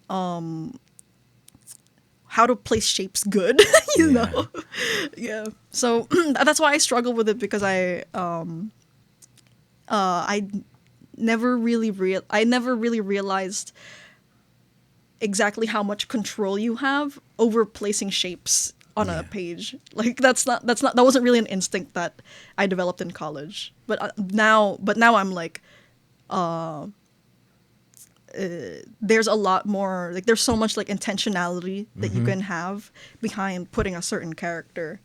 how to place shapes good, you know. Yeah. So that's why I struggle with it, because I never really realized exactly how much control you have over placing shapes on a page. Like that wasn't really an instinct that I developed in college. But now I'm like there's a lot more, like there's so much like intentionality that you can have behind putting a certain character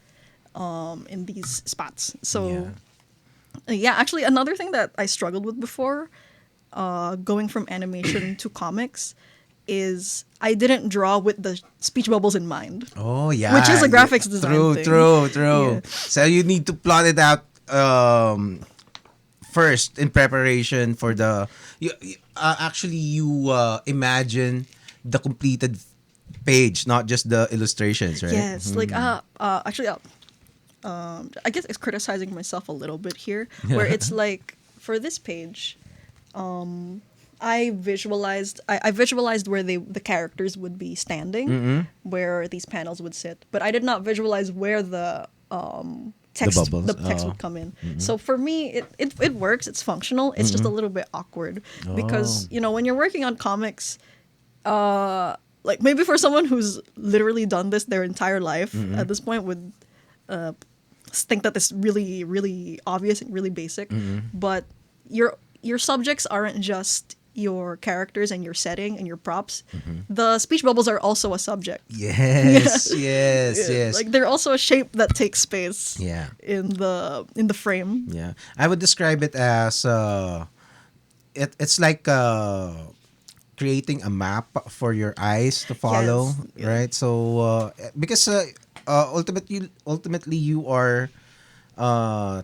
in these spots. So actually another thing that I struggled with before going from animation to comics is I didn't draw with the speech bubbles in mind.
Oh yeah,
which is a graphics design thing.
True.
Yeah.
So you need to plot it out first in preparation for the. You imagine the completed page, not just the illustrations, right?
Yes, like actually, I guess it's criticizing myself a little bit here, where it's like for this page, I visualized where the characters would be standing, where these panels would sit, but I did not visualize where the text would come in. So for me, it works. It's functional. It's just a little bit awkward because when you're working on comics, like maybe for someone who's literally done this their entire life at this point would think that this is really really obvious and really basic, but your subjects aren't just your characters and your setting and your props. The speech bubbles are also a subject.
Yes, yes.
Like they're also a shape that takes space.
Yeah.
In the frame.
Yeah, I would describe it as it's like creating a map for your eyes to follow,
Yes.
right? So because ultimately you are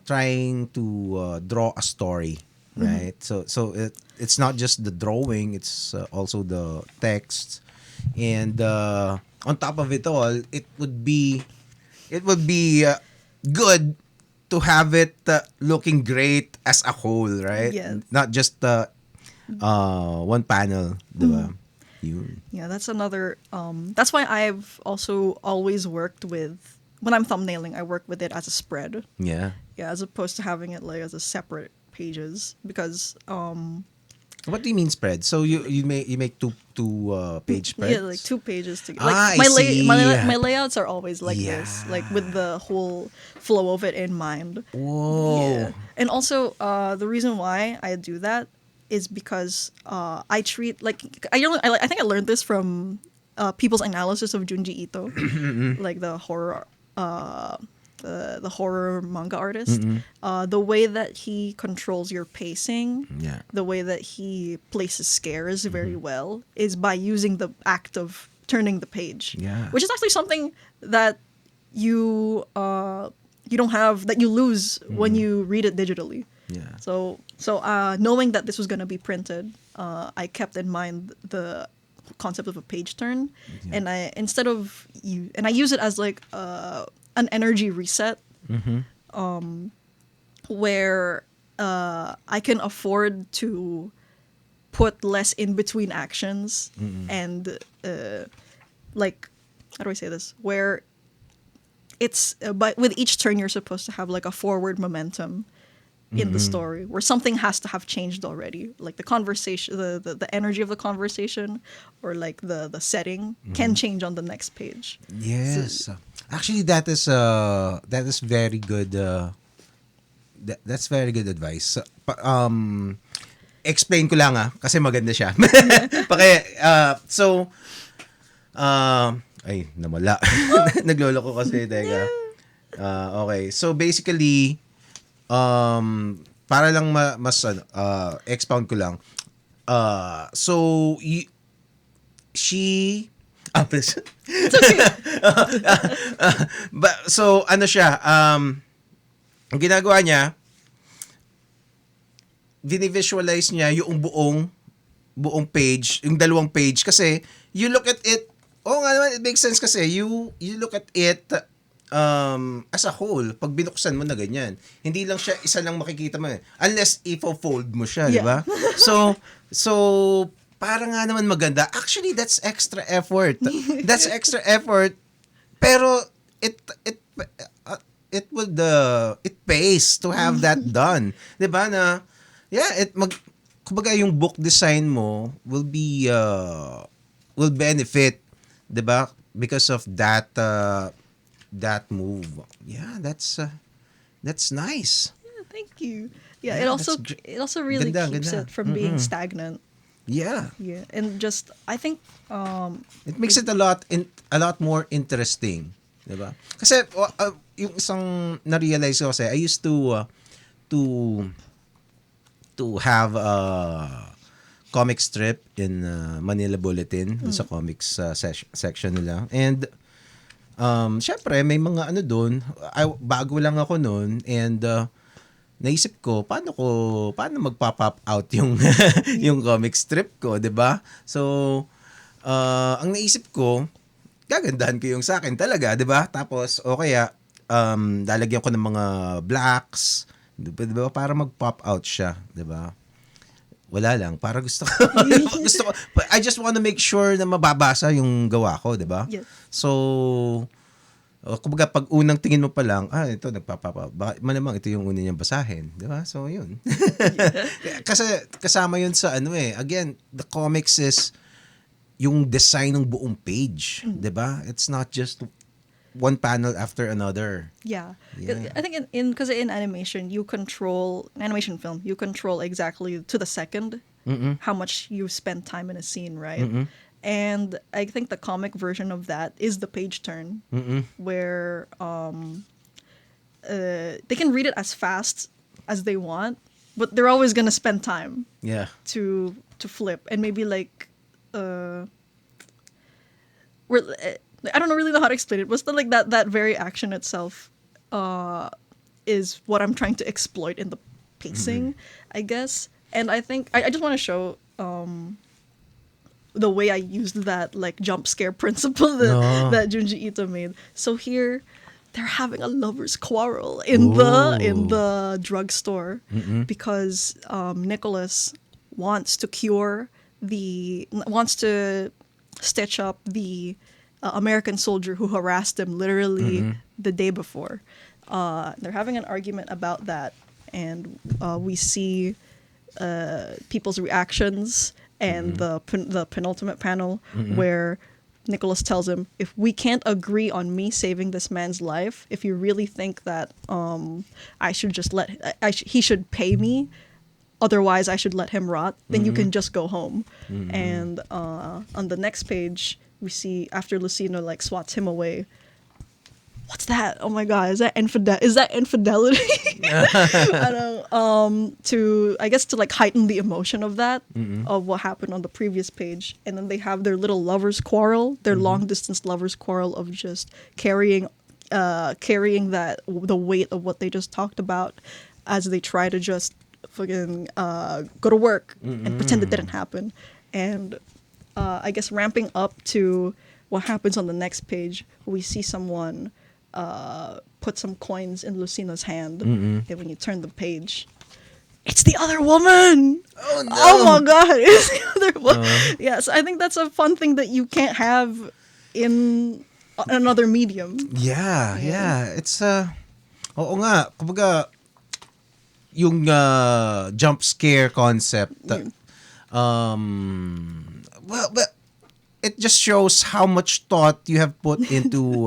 trying to draw a story, right? So it's not just the drawing, it's also the text, and on top of it all, it would be good to have it looking great as a whole, right?
Yes.
Not just one panel, diba? Yun.
Yeah, that's another. That's why I've also always worked with when I'm thumbnailing. I work with it as a spread.
Yeah.
Yeah, as opposed to having it like as a separate pages because
What do you mean spread? So you make two page spreads?
yeah, like 2 pages together. Like
I
my
see.
my layouts are always like
Yeah.
this, like with the whole flow of it in mind.
Whoa.
Yeah. And also, the reason why I do that is because I treat like I think I learned this from people's analysis of Junji Ito, like the horror the horror manga artist. The way that he controls your pacing,
Yeah.
the way that he places scares very well is by using the act of turning the page.
Yeah.
Which is actually something that you don't have, that you lose when you read it digitally.
Yeah.
So knowing that this was going to be printed, I kept in mind the concept of a page turn, and I use it as like an energy reset, where I can afford to put less in between actions, and like, how do I say this? Where it's but with each turn you're supposed to have like a forward momentum in the story where something has to have changed already, like the conversation, the energy of the conversation, or like the setting can change on the next page.
Yes. Actually, that is very good. That's very good advice. Explain ko lang kasi maganda siya. So ay namala. Nagloloko kasi, teka. Okay. So basically, para lang mas expound ko lang. So she so ano siya, ang ginagawa niya, visualize niya yung buong page, yung dalawang page, kasi you look at it, nga naman, it makes sense kasi you look at it as a whole. Pag binuksan mo na ganyan, hindi lang siya isa lang makikita mo, unless ifo-fold mo siya, di ba? So para nga naman maganda. Actually, that's extra effort. That's extra effort. Pero it pays to have that done. 'Di ba na? Yeah, kumbaga yung book design mo will benefit, 'di ba? Because of that move. Yeah, that's nice.
Yeah, thank you. Yeah,
Yeah,
it also really keeps
ganda.
it from being stagnant.
Yeah.
Yeah, and just I think
It makes it a lot more interesting, 'di ba? Kasi yung isang na-realize ko kasi, I used to have a comic strip in Manila Bulletin, sa comics section nila. And syempre may mga ano doon, bago lang ako noon, and naisip ko paano magpa-pop out yung yung comic strip ko, 'di ba? So ang naisip ko, gagandahan ko yung sa akin talaga, 'di ba? Tapos o kaya lalagyan ko ng mga blacks, di ba, para mag-pop out siya, di ba? Wala lang, para gusto ko, gusto ko, I just want to make sure na mababasa yung gawa ko, di ba?
Yes.
So, kumbaga pag unang tingin mo pa lang, ito baka malamang ito yung una niyang basahin, di ba? So, yun. Kasi kasama yun sa again, the comics is yung design ng buong page, di ba? It's not just one panel after another.
Yeah.
Yeah.
I think because in animation, animation film, you control exactly to the second how much you spend time in a scene, right? And I think the comic version of that is the page turn, where they can read it as fast as they want, but they're always gonna spend time
Yeah.
to flip, and maybe like we're I don't really know how to explain it. But still, like that very action itself is what I'm trying to exploit in the pacing, I guess. And I think I just want to show the way I used that like jump scare principle that Junji Ito made. So here, they're having a lovers' quarrel in the drugstore because Nicholas wants to stitch up the American soldier who harassed him literally the day before. They're having an argument about that, and we see people's reactions and the penultimate panel where Nicholas tells him, if we can't agree on me saving this man's life, if you really think that I should just he should pay me, otherwise I should let him rot, then you can just go home. And on the next page, we see after Lucina like swats him away. What's that? Oh my god, is that infidelity? to like heighten the emotion of that of what happened on the previous page. And then they have their little lovers quarrel, their long distance lovers quarrel of just carrying that the weight of what they just talked about as they try to just fucking go to work and pretend it didn't happen. And I guess ramping up to what happens on the next page, we see someone put some coins in Lucina's hand, and when you turn the page, it's the other woman.
Oh no!
Oh my god, it's the other woman. Yes, I think that's a fun thing that you can't have in another medium.
Yeah. It's oo nga, kumbaga yung jump scare concept. Well, but it just shows how much thought you have put into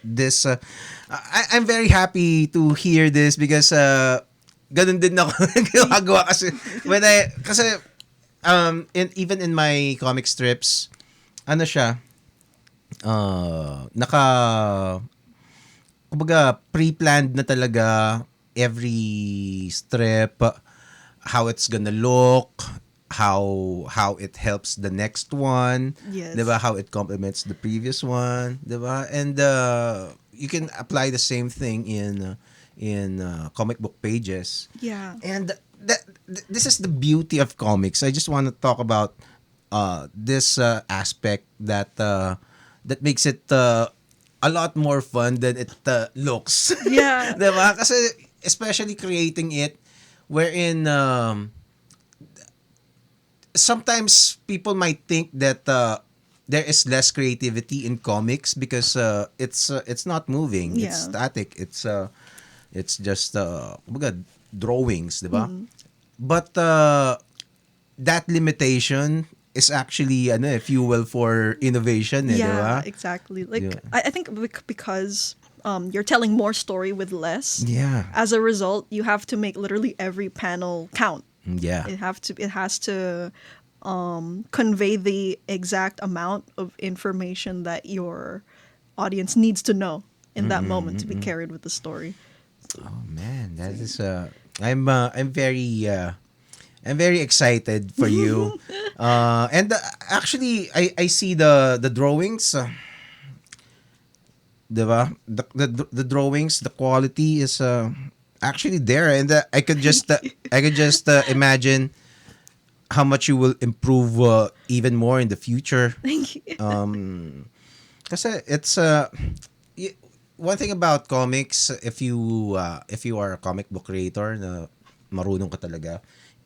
this. I'm very happy to hear this because ganun din ako ginagawa kasi even in my comic strips, siya, kumbaga pre-planned na talaga every strip, how it's gonna look, how it helps the next one,
Yes.
diba? How it complements the previous one, diba? And you can apply the same thing in comic book pages.
Yeah.
And this is the beauty of comics. I just want to talk about this aspect that makes it a lot more fun than it looks.
Yeah.
Diba? Kasi especially creating it wherein sometimes people might think that there is less creativity in comics because it's not moving.
Yeah.
It's static. It's just kumbaga, drawings, diba? But that limitation is actually fuel for innovation,
Yeah,
diba?
exactly. Like
Yeah.
I think because you're telling more story with less.
Yeah.
As a result, you have to make literally every panel count.
Yeah.
It has to convey the exact amount of information that your audience needs to know in that moment to be carried with the story.
Oh man, that is I'm very excited for you. And actually I see the drawings. Diba? The drawings, the quality is actually there, and I could just imagine how much you will improve even more in the future.
Thank you.
Kasi it's one thing about comics, if you are a comic book creator na marunong ka talaga,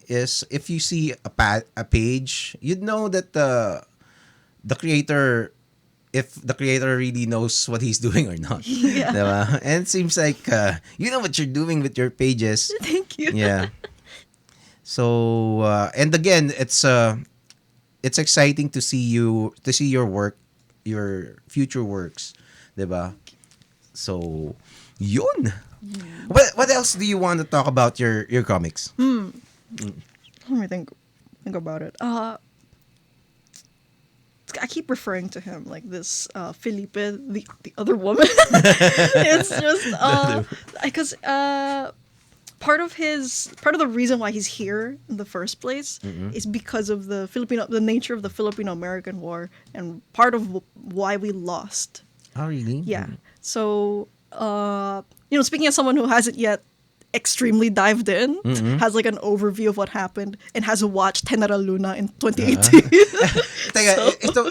is if you see a page, you'd know that the creator, if the creator really knows what he's doing or not.
Yeah.
Diba? And it seems like you know what you're doing with your pages.
Thank you.
Yeah. So and again, it's exciting to see your work, your future works, 'di ba? So, yun. What else do you want to talk about your comics?
Let me think about it. I keep referring to him like this Felipe, the other woman. It's just because part of the reason why he's here in the first place is because of the nature of the Filipino-American War, and part of why we lost.
Oh, really?
Yeah. So, speaking as someone who hasn't yet extremely dived in, has like an overview of what happened, and has watched Tenera Luna in 2018.
Teka, ito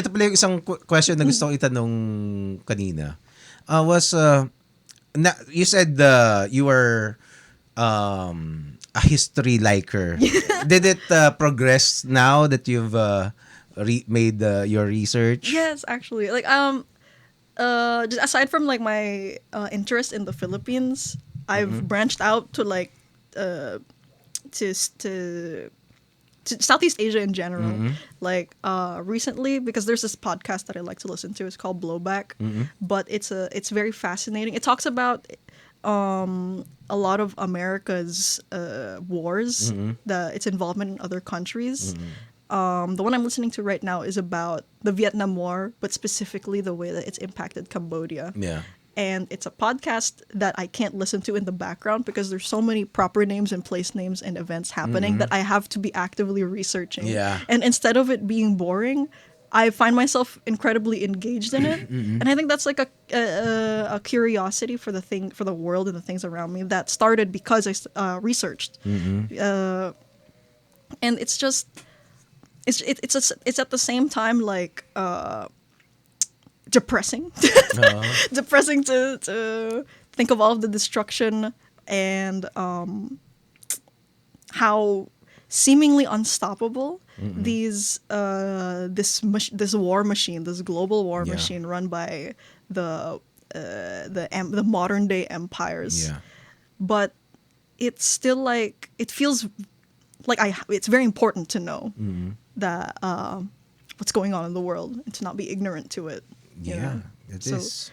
pala yung isang question na gusto kong itanong kanina. You said you were a history liker. Did it progress now that you've made your research?
Yes, actually. Like just aside from like my interest in the Philippines, I've branched out to like to Southeast Asia in general. Like recently, because there's this podcast that I like to listen to. It's called Blowback, but it's very fascinating. It talks about a lot of America's wars, its involvement in other countries. The one I'm listening to right now is about the Vietnam War, but specifically the way that it's impacted Cambodia.
Yeah.
And it's a podcast that I can't listen to in the background because there's so many proper names and place names and events happening that I have to be actively researching.
Yeah.
And instead of it being boring, I find myself incredibly engaged in it. And I think that's like a curiosity for the world and the things around me that started because I researched. And it's just it's at the same time like depressing. Depressing to think of all of the destruction and how seemingly unstoppable this war machine, this global war machine run by the modern day empires.
Yeah.
But it's still like it feels like it's very important to know that what's going on in the world and to not be ignorant to it.
Yeah, it is.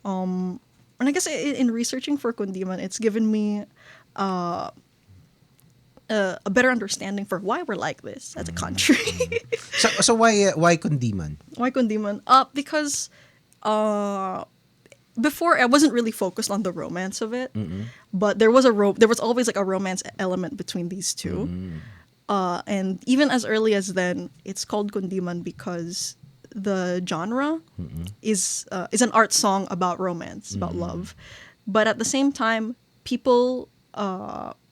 And I guess in researching for Kundiman, it's given me a better understanding for why we're like this as a country.
So why Kundiman?
Why Kundiman? Because before I wasn't really focused on the romance of it, but there was always like a romance element between these two. And even as early as then, it's called Kundiman because the genre is an art song about romance, about love. But at the same time, people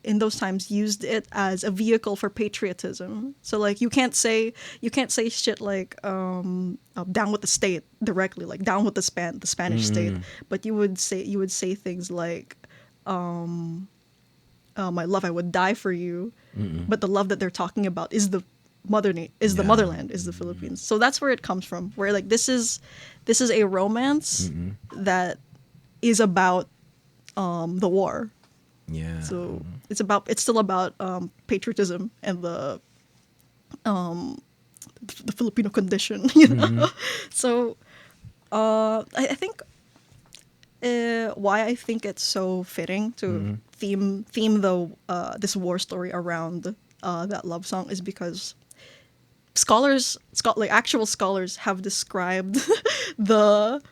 in those times used it as a vehicle for patriotism. So like you can't say shit like down with the state directly, like down with the Spanish state, but you would say things like my love, I would die for you. But the love that they're talking about is the motherland, is the Philippines. So that's where it comes from. Where like this is a romance that is about the war.
Yeah.
So it's still about patriotism and the Filipino condition, you know. So I think why I think it's so fitting to theme the this war story around that love song is because actual scholars have described the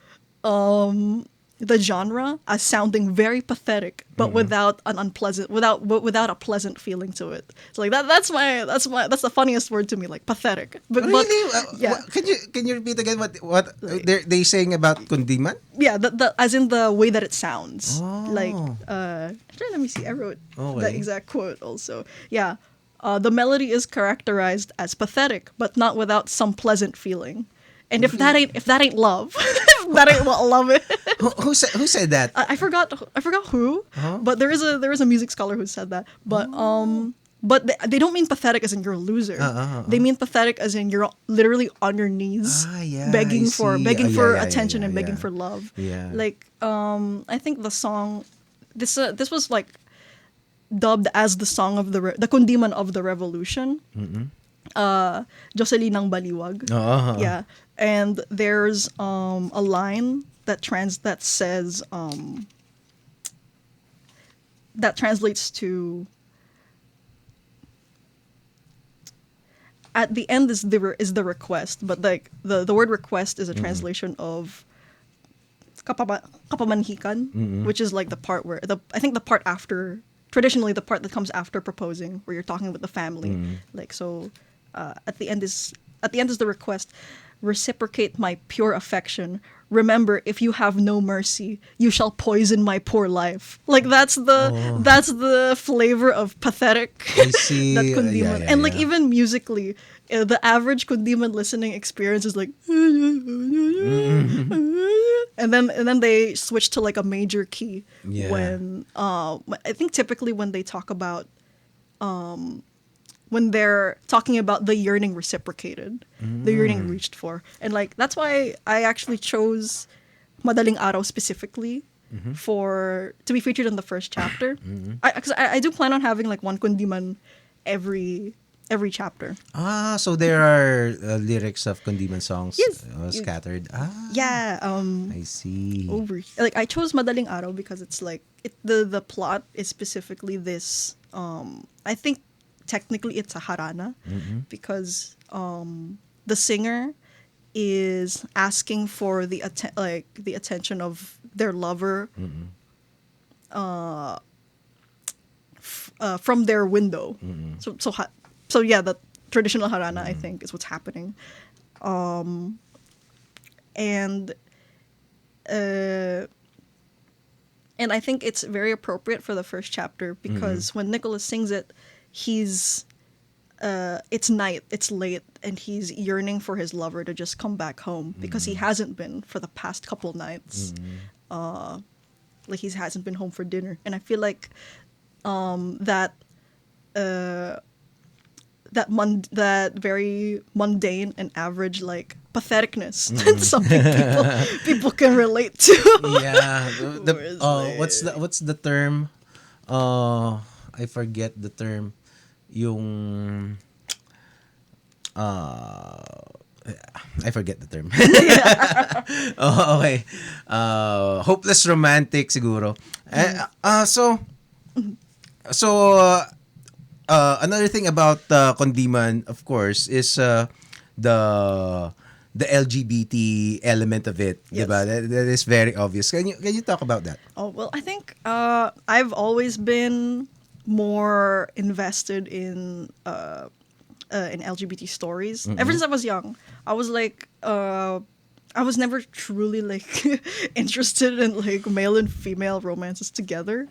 genre as sounding very pathetic, but without a pleasant feeling to it. So like that's the funniest word to me, like pathetic. But
Really?
yeah.
Can you repeat again what they saying about Kundiman?
Yeah, the as in the way that it sounds.
Oh.
Like let me see. I wrote
Okay.
that exact quote also. Yeah. The melody is characterized as pathetic, but not without some pleasant feeling. And if that ain't love, that ain't what love is.
Who said that?
I forgot who, but there is a music scholar who said that. But they don't mean pathetic as in you're a loser. They mean pathetic as in you're literally on your knees,
Yeah,
begging
I
for
see.
attention and begging
yeah.
for love.
Yeah.
Like I think the song, this was like dubbed as the song of the Kundiman of the Revolution. Jocelyn ng Baliwag. Yeah, and there's a line that says that translates to, at the end is the request, but like the word request is a translation of kapamanhikan, which is like the part where I think the part after, traditionally the part that comes after proposing, where you're talking with the family. Like, so at the end is the request: reciprocate my pure affection. Remember, if you have no mercy, you shall poison my poor life. Like, that's the flavor of pathetic
I see.
that Kundiman. And like,
yeah.
even musically, the average Kundiman listening experience is like, and then they switch to like a major key when I think typically when they talk about when they're talking about the yearning reciprocated, the yearning reached for. And like, that's why I actually chose Madaling Araw specifically to be featured in the first chapter. Because I do plan on having like one Kundiman every chapter.
So there are lyrics of Kundiman songs
Yes.
scattered.
Yeah.
I see.
Like, I chose Madaling Araw because it's like the plot is specifically this. I think technically it's a harana because the singer is asking for the attention of their lover from their window. So yeah, the traditional harana I think is what's happening, and I think it's very appropriate for the first chapter because when Nicholas sings it, he's it's night, it's late, and he's yearning for his lover to just come back home because he hasn't been for the past couple nights. Like, he hasn't been home for dinner, and I feel like that that very mundane and average like patheticness that's something people can relate to.
Yeah. What's the term? I forget the term. Yung I forget the term. Okay. Hopeless romantic siguro. Another thing about Kundiman, of course, is the LGBT element of it.
Yes.
Diba? That is very obvious. Can you talk about that?
Oh, well, I think I've always been more invested in LGBT stories. Ever since I was young, I was like, I was never truly like interested in like male and female romances together.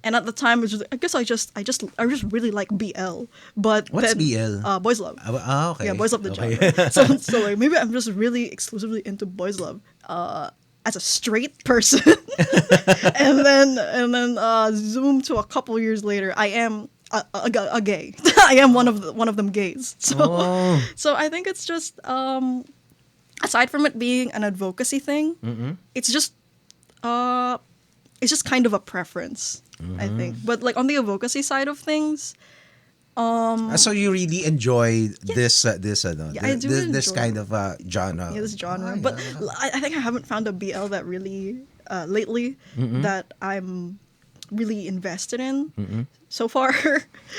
And at the time, it was just, I just really like BL. But
What's
then,
BL?
Boys Love.
Okay.
Yeah, Boys Love the
Okay.
genre. So like maybe I'm just really exclusively into Boys Love as a straight person. and then zoom to a couple years later, I am a gay. I am one of them gays. So so I think it's just aside from it being an advocacy thing, it's just kind of a preference, I think. But like on the advocacy side of things,
So you really enjoy this
I do
this
enjoy
kind of genre.
yeah, this genre. But I think I haven't found a BL that really lately that I'm really invested in so far.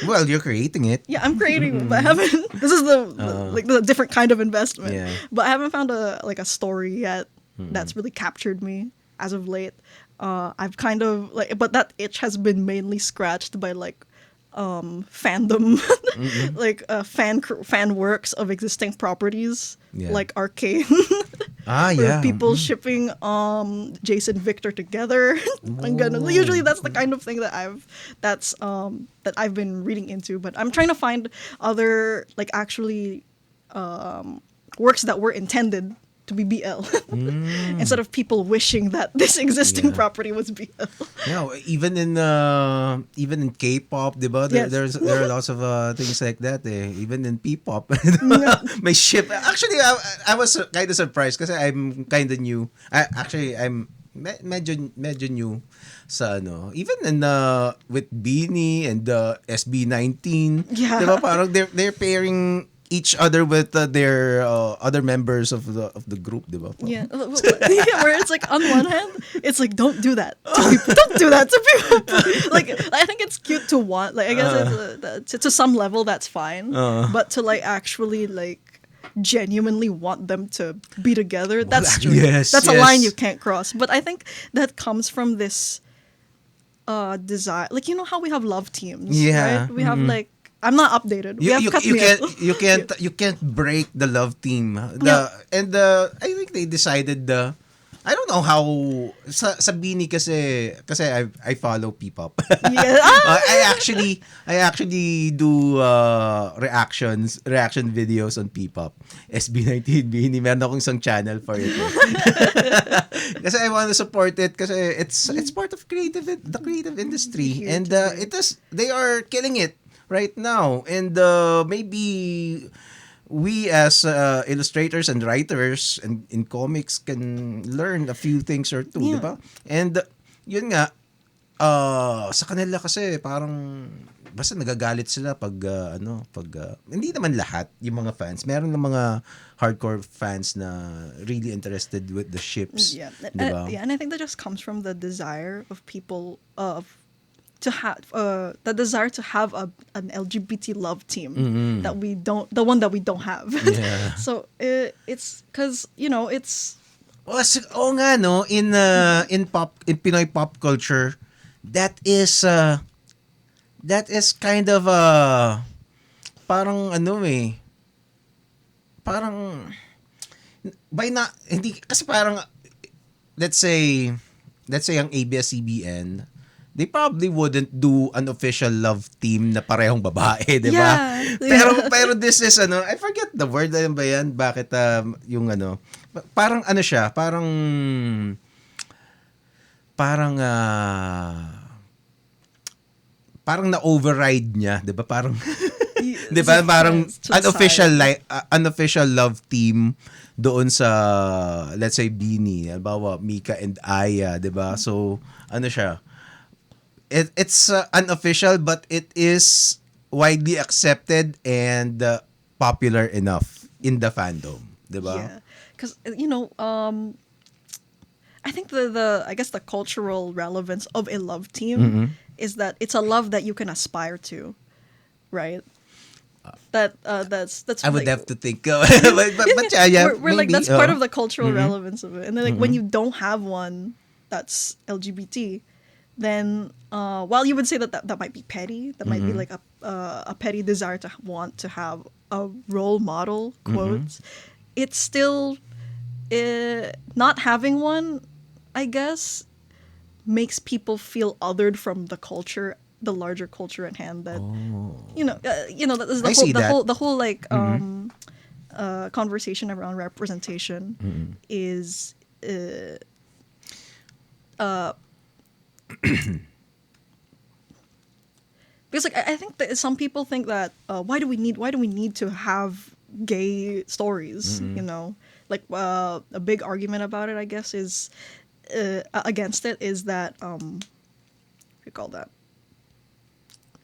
Well, you're creating it.
Yeah, I'm creating it, but I haven't. This is the different kind of investment.
Yeah.
But I haven't found a story yet that's really captured me as of late. I've kind of like, but that itch has been mainly scratched by like fandom, like fan works of existing properties, like Arcane. Or people shipping Jason Victor together. Usually that's the kind of thing that I've been reading into, but I'm trying to find other like actually works that were intended to be BL instead of people wishing that this existing property was BL.
Even in K-pop, diba?
Yes.
There are lots of things like that. Even in P-pop, may ship. Actually, I was kind of surprised kasi I'm kind of new. I'm medyo new sa ano. Even in with Beanie and SB19,
Yeah.
diba? Parang they're pairing each other with their other members of the group, diba?
Yeah. Yeah, where it's like on one hand, it's like don't do that to people. Don't do that to people. Like I think it's cute to want. Like I guess to some level that's fine, but to like actually like genuinely want them to be together, that's true.
Yes,
That's a
yes.
line you can't cross. But I think that comes from this desire. Like you know how we have love teams,
Yeah.
right? We have like I'm not updated. We have
You can't break the love team. I think they decided I don't know how sa Bini kasi I follow P-pop.
Yeah.
I actually do reaction videos on P-pop. SB19 Bini, meron akong isang channel for it. Kasi I want to support it kasi it's part of the creative industry and they are killing it right now, and maybe we as illustrators and writers and in comics can learn a few things or two, diba? And yun nga, sa kanila kasi parang basta nagagalit sila pag hindi naman lahat yung mga fans. Meron ng mga hardcore fans na really interested with the ships.
Yeah.
Diba?
And I think that just comes from the desire of people to have the desire to have an LGBT love team that we don't, the one that we don't have.
Yeah.
So it's because it's
nga no, in Pinoy pop culture, that is kind of parang parang hindi kasi parang let's say ang ABS-CBN, they probably wouldn't do an official love team na parehong babae, di ba?
Yeah.
Pero this is I forget the word ba yan? Bakit yung parang siya, parang na-override niya, di ba? Parang di ba? Parang unofficial love team doon sa let's say Beanie, halimbawa Mika and Aya, di ba? So siya, it's unofficial but it is widely accepted and popular enough in the fandom, diba?
Yeah, because I think I guess the cultural relevance of a love team is that it's a love that you can aspire to, right? That's
I would
like,
have to think, but yeah,
we're like
maybe,
that's part of the cultural relevance of it, and then like when you don't have one that's LGBT, then while you would say that might be petty, that might be like a petty desire to want to have a role model, quotes, it's still not having one, I guess, makes people feel othered from the culture, the larger culture at hand. That that is the whole like conversation around representation is. Because like I think that some people think that why do we need to have gay stories? Like a big argument about it, I guess, is against it is that what do you call that?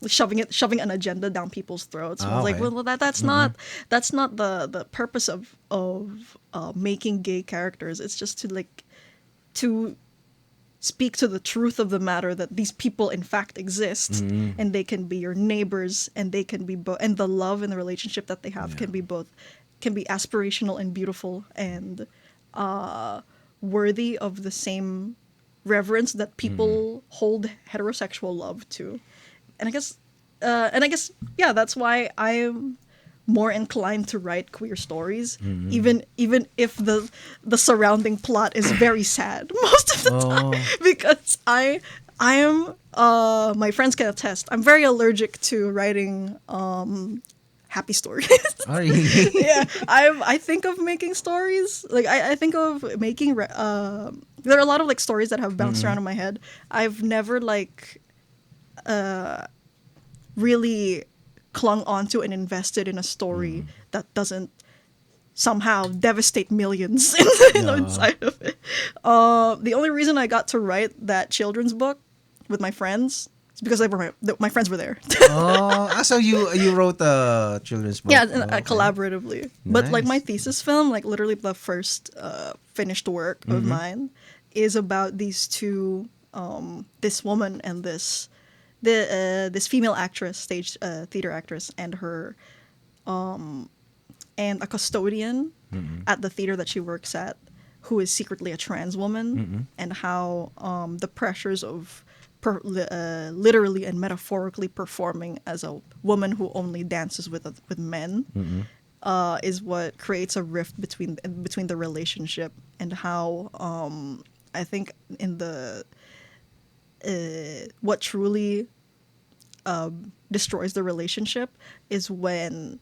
Shoving an agenda down people's throats. Like, well, that's not the purpose of making gay characters. It's just to speak to the truth of the matter, that these people in fact exist, and they can be your neighbors, and they can be and the love and the relationship that they have can be aspirational and beautiful and worthy of the same reverence that people hold heterosexual love to. And I guess yeah, that's why I'm more inclined to write queer stories, even if the surrounding plot is very sad most of the time, because I am my friends can attest, I'm very allergic to writing happy stories.
Oh, really?
Yeah, I think of making stories. Like I think of making. There are a lot of like stories that have bounced around in my head. I've never like really clung onto and invested in a story that doesn't somehow devastate millions inside of it. The only reason I got to write that children's book with my friends is because my friends were there.
So you wrote a children's book?
Yeah,
Oh, okay.
collaboratively. But like my
Nice.
thesis film, like literally the first finished work of mine, is about these two, this woman and this female actress, stage theater actress, and her, and a custodian at the theater that she works at, who is secretly a trans woman, and how the pressures of literally and metaphorically performing as a woman who only dances with men is what creates a rift between the relationship, and how I think in the what truly destroys the relationship is when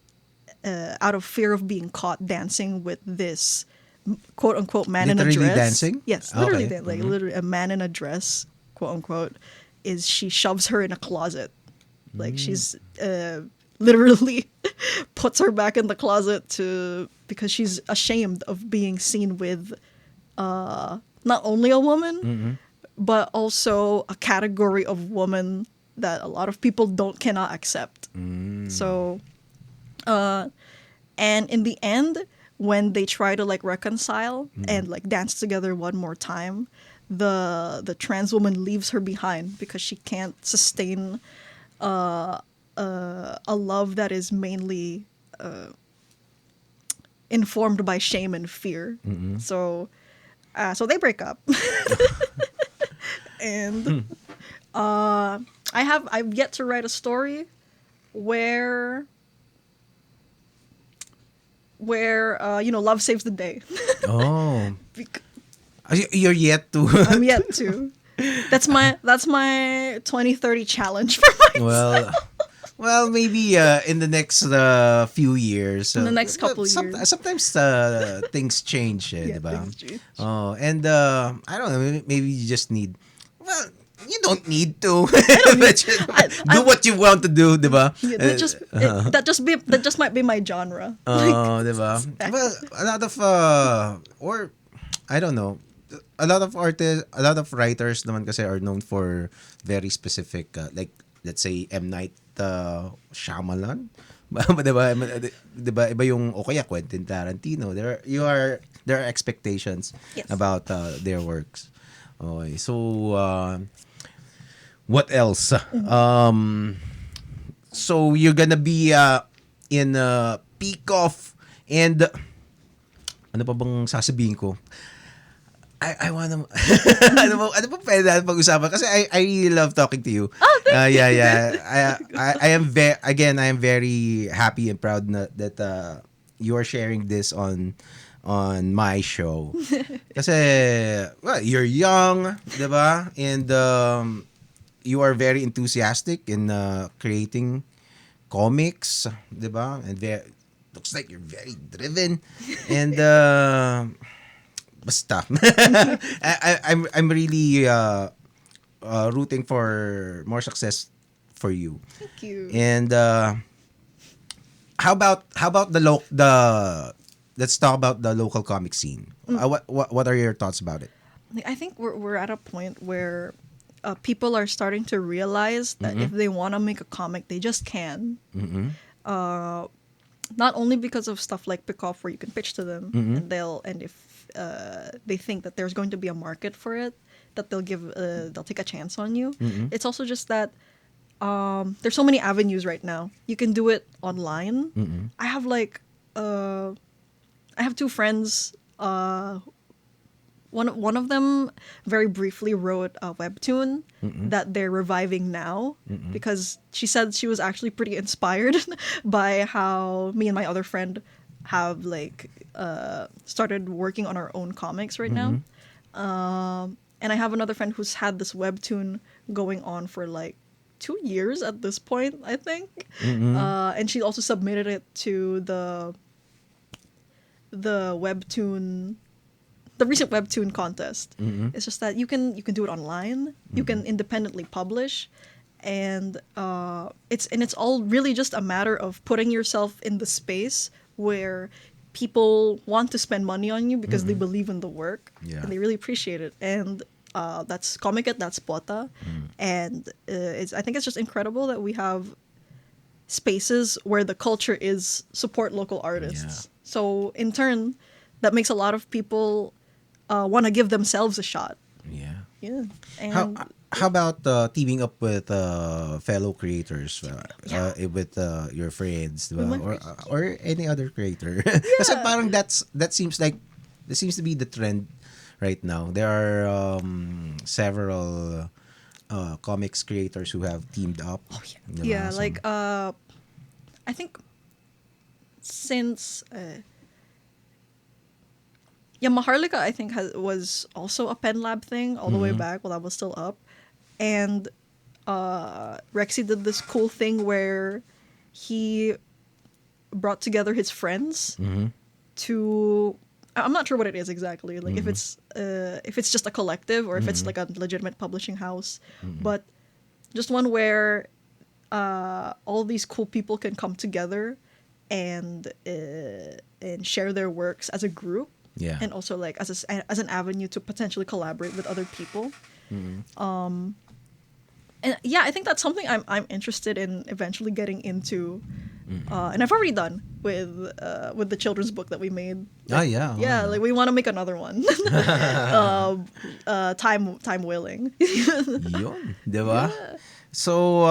out of fear of being caught dancing with this quote unquote man in a
Literally
dress.
dancing?
Yes, literally,
Okay.
like literally a man in a dress, quote unquote, is she shoves her in a closet. Like she's literally puts her back in the closet because she's ashamed of being seen with not only a woman but also a category of woman that a lot of people cannot accept. So and in the end, when they try to like reconcile and like dance together one more time, the trans woman leaves her behind because she can't sustain a love that is mainly informed by shame and fear. So they break up. And I've yet to write a story where love saves the day.
Oh.
Bec-
You're yet to.
I'm yet to. That's my 2030 challenge for myself.
Well, maybe in the next few years.
In the next couple years.
Sometimes things change,
Yeah,
diba?
things change.
Oh, and I don't know. Maybe you just need. Well, you don't need to. But do what you want to do, diba?
Yeah, that just might be my genre.
Oh, diba? Well, a lot of or I don't know. A lot of artists, a lot of writers naman kasi are known for very specific, like let's say M. Night Shyamalan. Diba? Diba? Iba yung, o kaya Quentin Tarantino. There are expectations
Yes.
about their works. Okay, so what else? So you're gonna be in PICOF, and ano pa bang sasabihin ko? I wanna ano pa pwede natin pag-usapan kasi I really love talking to you.
Oh, thank you.
Yeah. I am very happy and proud that you are sharing this on my show. Kasi well, you're young, 'di ba? And you are very enthusiastic in creating comics, 'di ba? And looks like you're very driven, and basta. I'm really rooting for more success for you.
Thank you.
And how about the let's talk about the local comic scene. What are your thoughts about it?
Like, I think we're at a point where people are starting to realize that if they want to make a comic, they just can. Not only because of stuff like PICOF where you can pitch to them, and if they think that there's going to be a market for it, that they'll take a chance on you. It's also just that there's so many avenues right now. You can do it online. I have I have two friends. One of them very briefly wrote a webtoon that they're reviving now because she said she was actually pretty inspired by how me and my other friend have started working on our own comics right now. And I have another friend who's had this webtoon going on for like 2 years at this point, I think. And she also submitted it to the webtoon, the recent webtoon contest. It's just that you can do it online. You can independently publish, and it's all really just a matter of putting yourself in the space where people want to spend money on you because they believe in the work and they really appreciate it. And that's Comiket, that's Pota, and I think it's just incredible that we have spaces where the culture is support local artists. So in turn, that makes a lot of people want to give themselves a shot. Yeah. And
how about teaming up with fellow creators, with your friends, diba? Or any other creator? Kasi parang that seems to be the trend right now. There are several comics creators who have teamed up.
Yeah, like I think since Maharlika, I think was also a Pen Lab thing all the way back while I was still up, and Rexy did this cool thing where he brought together his friends to. I'm not sure what it is exactly, like if it's just a collective or if it's like a legitimate publishing house, but just one where all these cool people can come together and share their works as a group.
Yeah.
And also like as an avenue to potentially collaborate with other people. And yeah, I think that's something I'm interested in eventually getting into. And I've already done with the children's book that we made. Like we want to make another one. Time willing.
Yun, diba?
Yeah.
So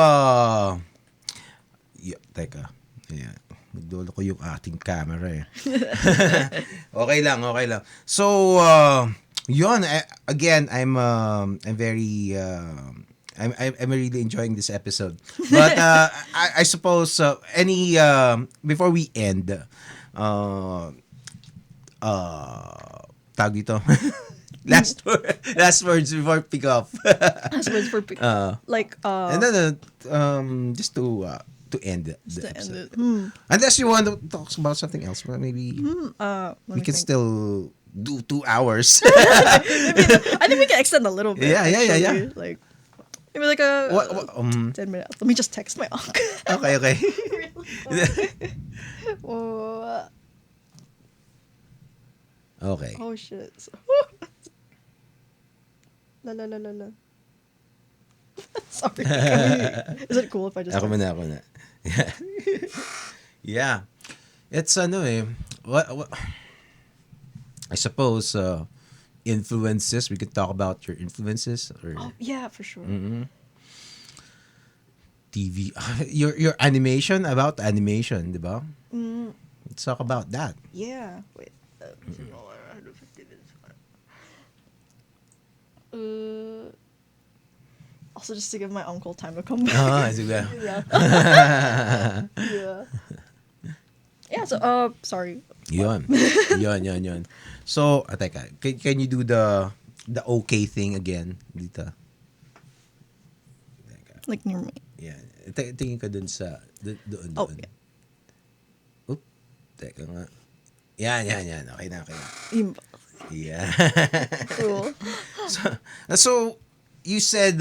teka. Yeah. Nagdolo ko yung ating camera eh. Okay lang. So, yun. Again, I'm very, I'm really enjoying this episode. But I suppose before we end, tag dito. Last words before PICOF.
Last words for
and then just to end the episode. Unless you want to talk about something else, but maybe we can still do 2 hours.
I think we can extend a little bit.
Yeah.
Like maybe like a 10 minutes. Let me just text my uncle.
Okay. Okay.
Oh shit. La. Sorry. Is it cool if I just
Ako na. Yeah. It's what I suppose influences. We could talk about your influences or
yeah, for sure.
TV. Your animation, about animation, diba? Let's talk about that.
Yeah. Wait. Also, just to give my uncle time to come back.
Sige.
Yeah. So, sorry.
Yun. So, teka, can you do the okay thing again dito? Teka.
Like near me.
Yeah. Tingin ka dun sa doon.
Oh, yeah.
Oop. Teka nga. Yan. Okay na. Yeah.
Cool.
So you said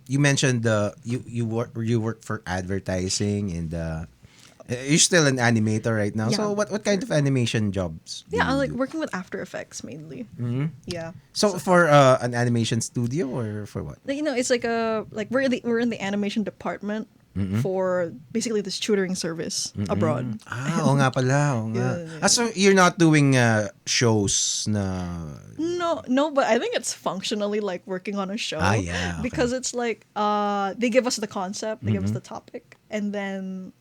you mentioned you work for advertising and you're still an animator right now.
Yeah.
So what kind of animation jobs? Do
Yeah, I
you
like
do?
working with After Effects mainly. Yeah.
So for an animation studio or for what?
It's like we're in the animation department for basically this tutoring service abroad.
Oo nga pala. Oo nga.
Yeah.
So you're not doing shows na...
No, but I think it's functionally like working on a show.
Yeah. Okay.
Because it's like they give us the concept, they give us the topic, and then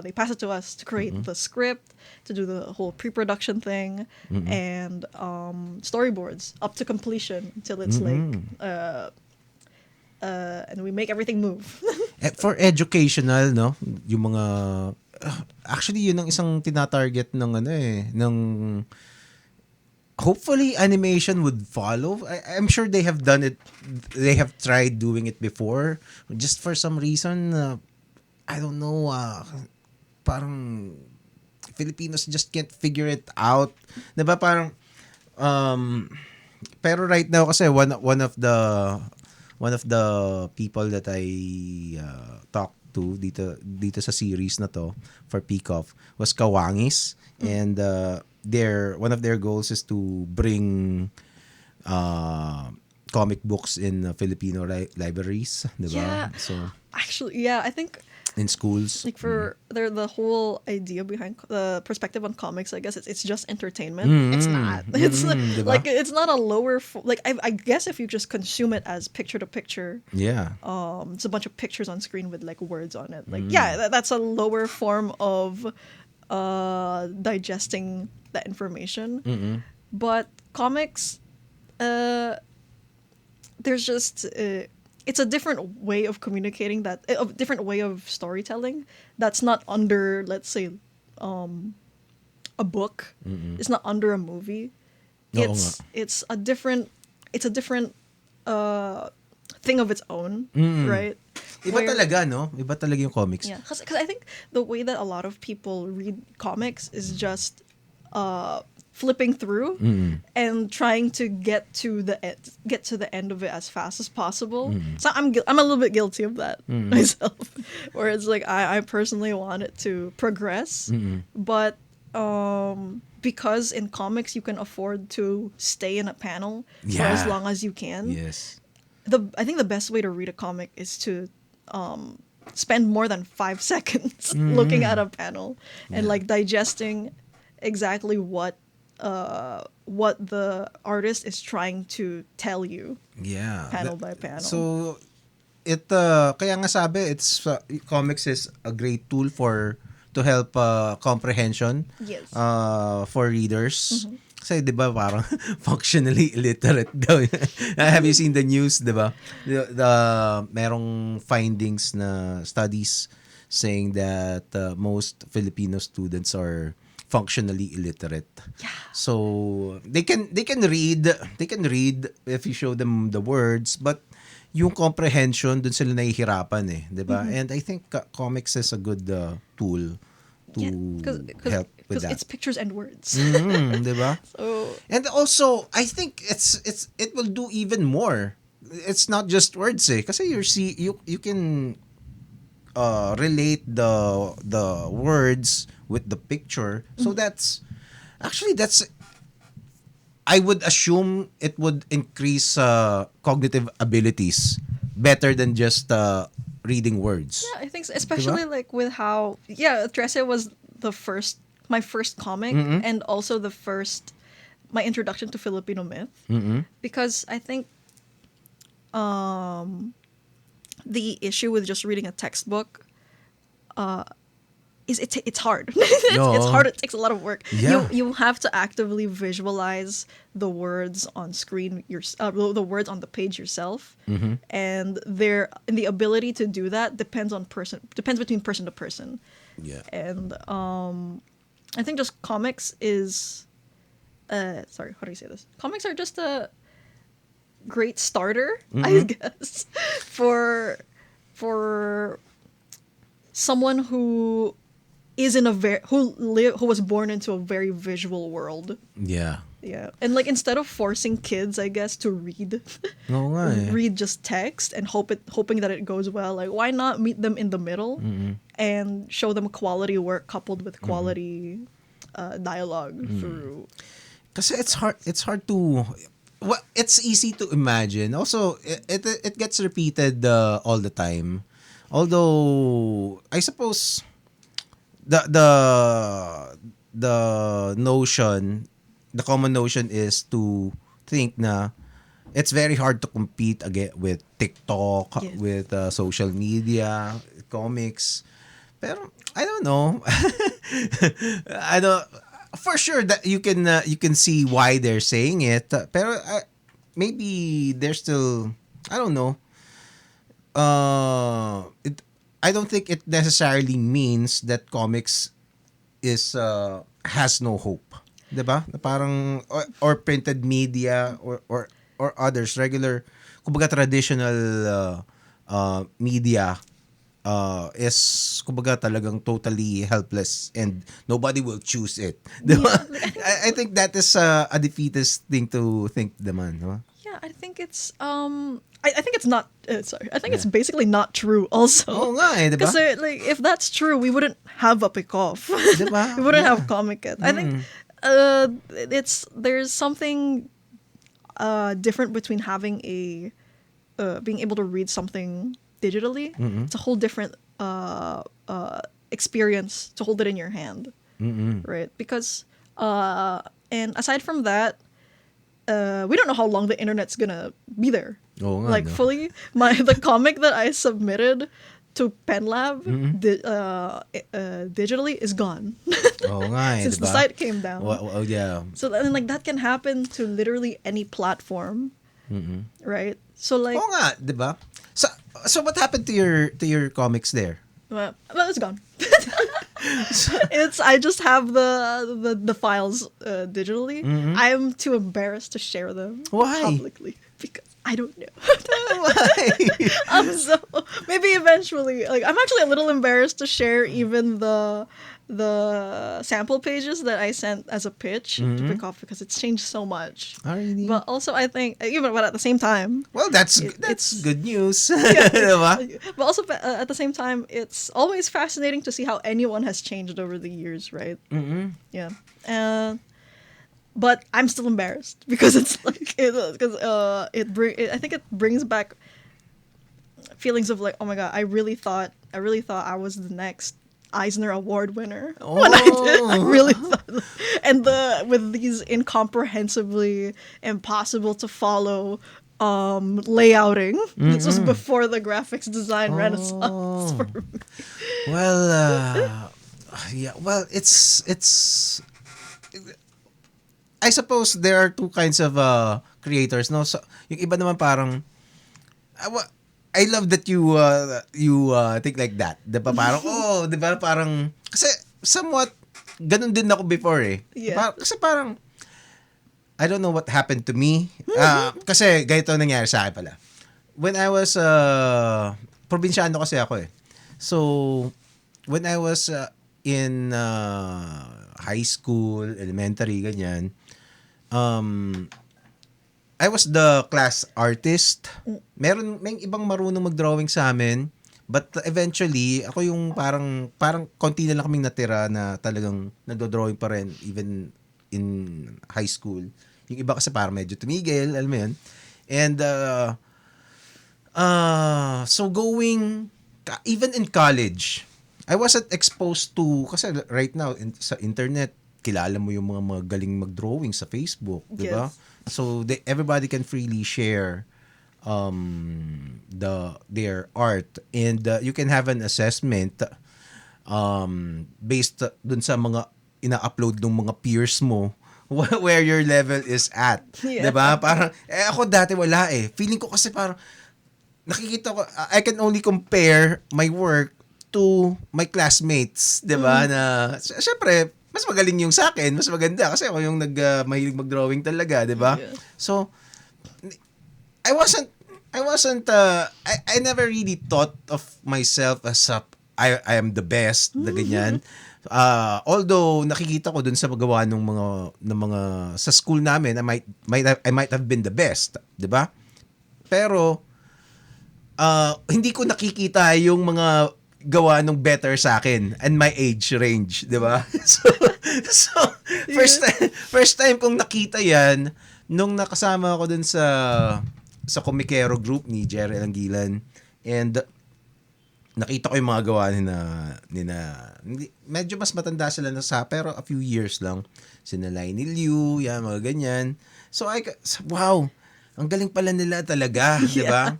they pass it to us to create the script, to do the whole pre-production thing, and storyboards up to completion until it's and we make everything move.
For educational, no? Yung mga... actually, yun ang isang tinatarget ng hopefully animation would follow. I'm sure they have done it. They have tried doing it before. Just for some reason, I don't know. Parang Filipinos just can't figure it out. 'Di ba parang pero right now kasi one of the people that I talked to dito sa series na to for PICOF was Kawangis, and one of their goals is to bring comic books in Filipino libraries, 'di ba?
Yeah.
So
Actually, yeah, I think
in schools.
like for the whole idea behind the perspective on comics, I guess it's just entertainment. It's not. It's
diba?
like it's not a lower like I guess if you just consume it as picture to picture,
Yeah.
it's a bunch of pictures on screen with like words on it. Like yeah, that's a lower form of digesting that information. But comics, there's just it's a different way of communicating a different way of storytelling that's not under, let's say, a book. It's not under a movie.
Oo
It's
nga.
it's a different thing of its own, right?
Iba
Where-
talaga, no? Iba talaga yung comics.
yeah, because I think the way that a lot of people read comics is just flipping through and trying to get to the end of it as fast as possible. So I'm a little bit guilty of that myself, where it's like I personally want it to progress, but because in comics you can afford to stay in a panel for as
Yeah.
long as you can.
Yes.
I think the best way to read a comic is to spend more than 5 seconds looking at a panel and like digesting exactly what the artist is trying to tell you
Yeah.
panel by panel.
So, kaya nga sabi, comics is a great tool to help comprehension
Yes.
for readers. Kasi 'di ba parang functionally illiterate daw. Have you seen the news, 'di ba? The merong findings na studies saying that most Filipino students are functionally illiterate.
Yeah.
So they can read if you show them the words, but yung comprehension dun sila nahihirapan eh, 'di ba? And I think comics is a good tool to help with that.
it's pictures and words.
'Di ba?
So
And also, I think it will do even more. It's not just words eh, kasi you can relate the words with the picture. So that's I would assume it would increase cognitive abilities better than just reading words.
yeah, I think especially like with how Trese was my first comic and also my introduction to Filipino myth, because I think the issue with just reading a textbook is it's hard.
No.
It's hard. It takes a lot of work.
Yeah.
You have to actively visualize the words on screen, the words on the page yourself, and the ability to do that depends between person to person.
Yeah.
And I think just comics is sorry, how do you say this? Comics are just a great starter, I guess, for someone who is who was born into a very visual world.
Yeah.
Yeah. And like instead of forcing kids, I guess, to read
Oo nga eh.
read just text and hoping that it goes well, like why not meet them in the middle and show them quality work coupled with quality dialogue through.
Kasi it's hard to it's easy to imagine. Also, it gets repeated all the time. Although I suppose the notion, the common notion is to think na it's very hard to compete again with TikTok,
Yes.
with social media, comics. Pero I don't know. I don't. For sure that you can see why they're saying it. Pero maybe they're still, I don't know. I don't think it necessarily means that comics has no hope. 'Di ba? Na parang or printed media or others regular kumbaga traditional media is kumbaga talagang totally helpless and nobody will choose it. 'Di ba?
Yeah,
I think that is a defeatist thing to think naman, no?
yeah, I think it's I think it's not sorry. I think it's
Yeah.
basically not true also.
Oo nga 'di ba?
Because like if that's true, we wouldn't have a PICOF.
'Di ba?
We wouldn't
Yeah.
have Comic It. I think there's something different between having a being able to read something digitally. It's a whole different experience to hold it in your hand, right? Because and aside from that, we don't know how long the internet's gonna be there.
Oo nga,
Like
no?
fully, the comic that I submitted to PenLab digitally is gone
Oo nga
since
'di
the
ba?
site came down.
Yeah.
So then, like that can happen to literally any platform, right? So like,
Oo nga, 'di ba? So what happened to your comics there?
well, it's gone. I just have the files digitally. I'm too embarrassed to share them
Why?
publicly because I don't know.
Why?
So maybe eventually, like I'm actually a little embarrassed to share even the sample pages that I sent as a pitch to PICOF because it's changed so much.
Ah, really?
But also, I think but at the same time,
Well, that's
it's-
good news.
yeah,
'Di ba?
but also at the same time, it's always fascinating to see how anyone has changed over the years, right? Yeah. But I'm still embarrassed because it's like I think it brings back feelings of like, oh my god, I really thought I was the next Eisner Award winner when I did. I really thought, and with these incomprehensibly impossible to follow layouting. This was before the graphics design renaissance for me.
Well, yeah. Well, it's. I suppose there are two kinds of creators, no? So, yung iba naman parang I love that you think like that. 'Di ba parang oh, 'di ba parang kasi somewhat ganun din ako before eh.
Yeah.
Kasi parang I don't know what happened to me. Kasi ganito nangyari sa akin pala. When I was probinsyano kasi ako eh. So when I was in high school, elementary ganyan, I was the class artist. May ibang marunong mag-drawing sa amin. But eventually, ako yung parang konti na lang kaming natira na talagang nagdo-drawing pa rin even in high school. Yung iba kasi parang medyo tumigil, alam mo yun. And so even in college, I wasn't exposed to, kasi right now sa internet, kilala mo yung mga magaling mag-drawing sa Facebook, di ba?
Yes.
So everybody can freely share their art and you can have an assessment based dun sa mga ina-upload ng mga peers mo where your level is at.
Yeah.
'Di ba? Parang ako dati wala eh. Feeling ko kasi parang nakikita ko I can only compare my work to my classmates, 'di ba? Na syempre mas magaling yung sa akin, mas maganda kasi ako yung mahilig mag-drawing talaga, 'di ba?
Yeah.
So I never really thought of myself as I am the best na ganyan. Although nakikita ko dun sa magawa ng mga sa school namin, I might have been the best, 'di ba? Pero hindi ko nakikita yung mga gawa nung better sa akin and my age range, 'di ba? So first time kong nakita 'yan nung nakasama ako dun sa komikero group ni Jerry Angilan and nakita ko yung mga gawa medyo mas matanda sila na pero a few years lang. Sina Lionel Liu, yan, mga ganyan. So wow, ang galing pala nila talaga, di ba?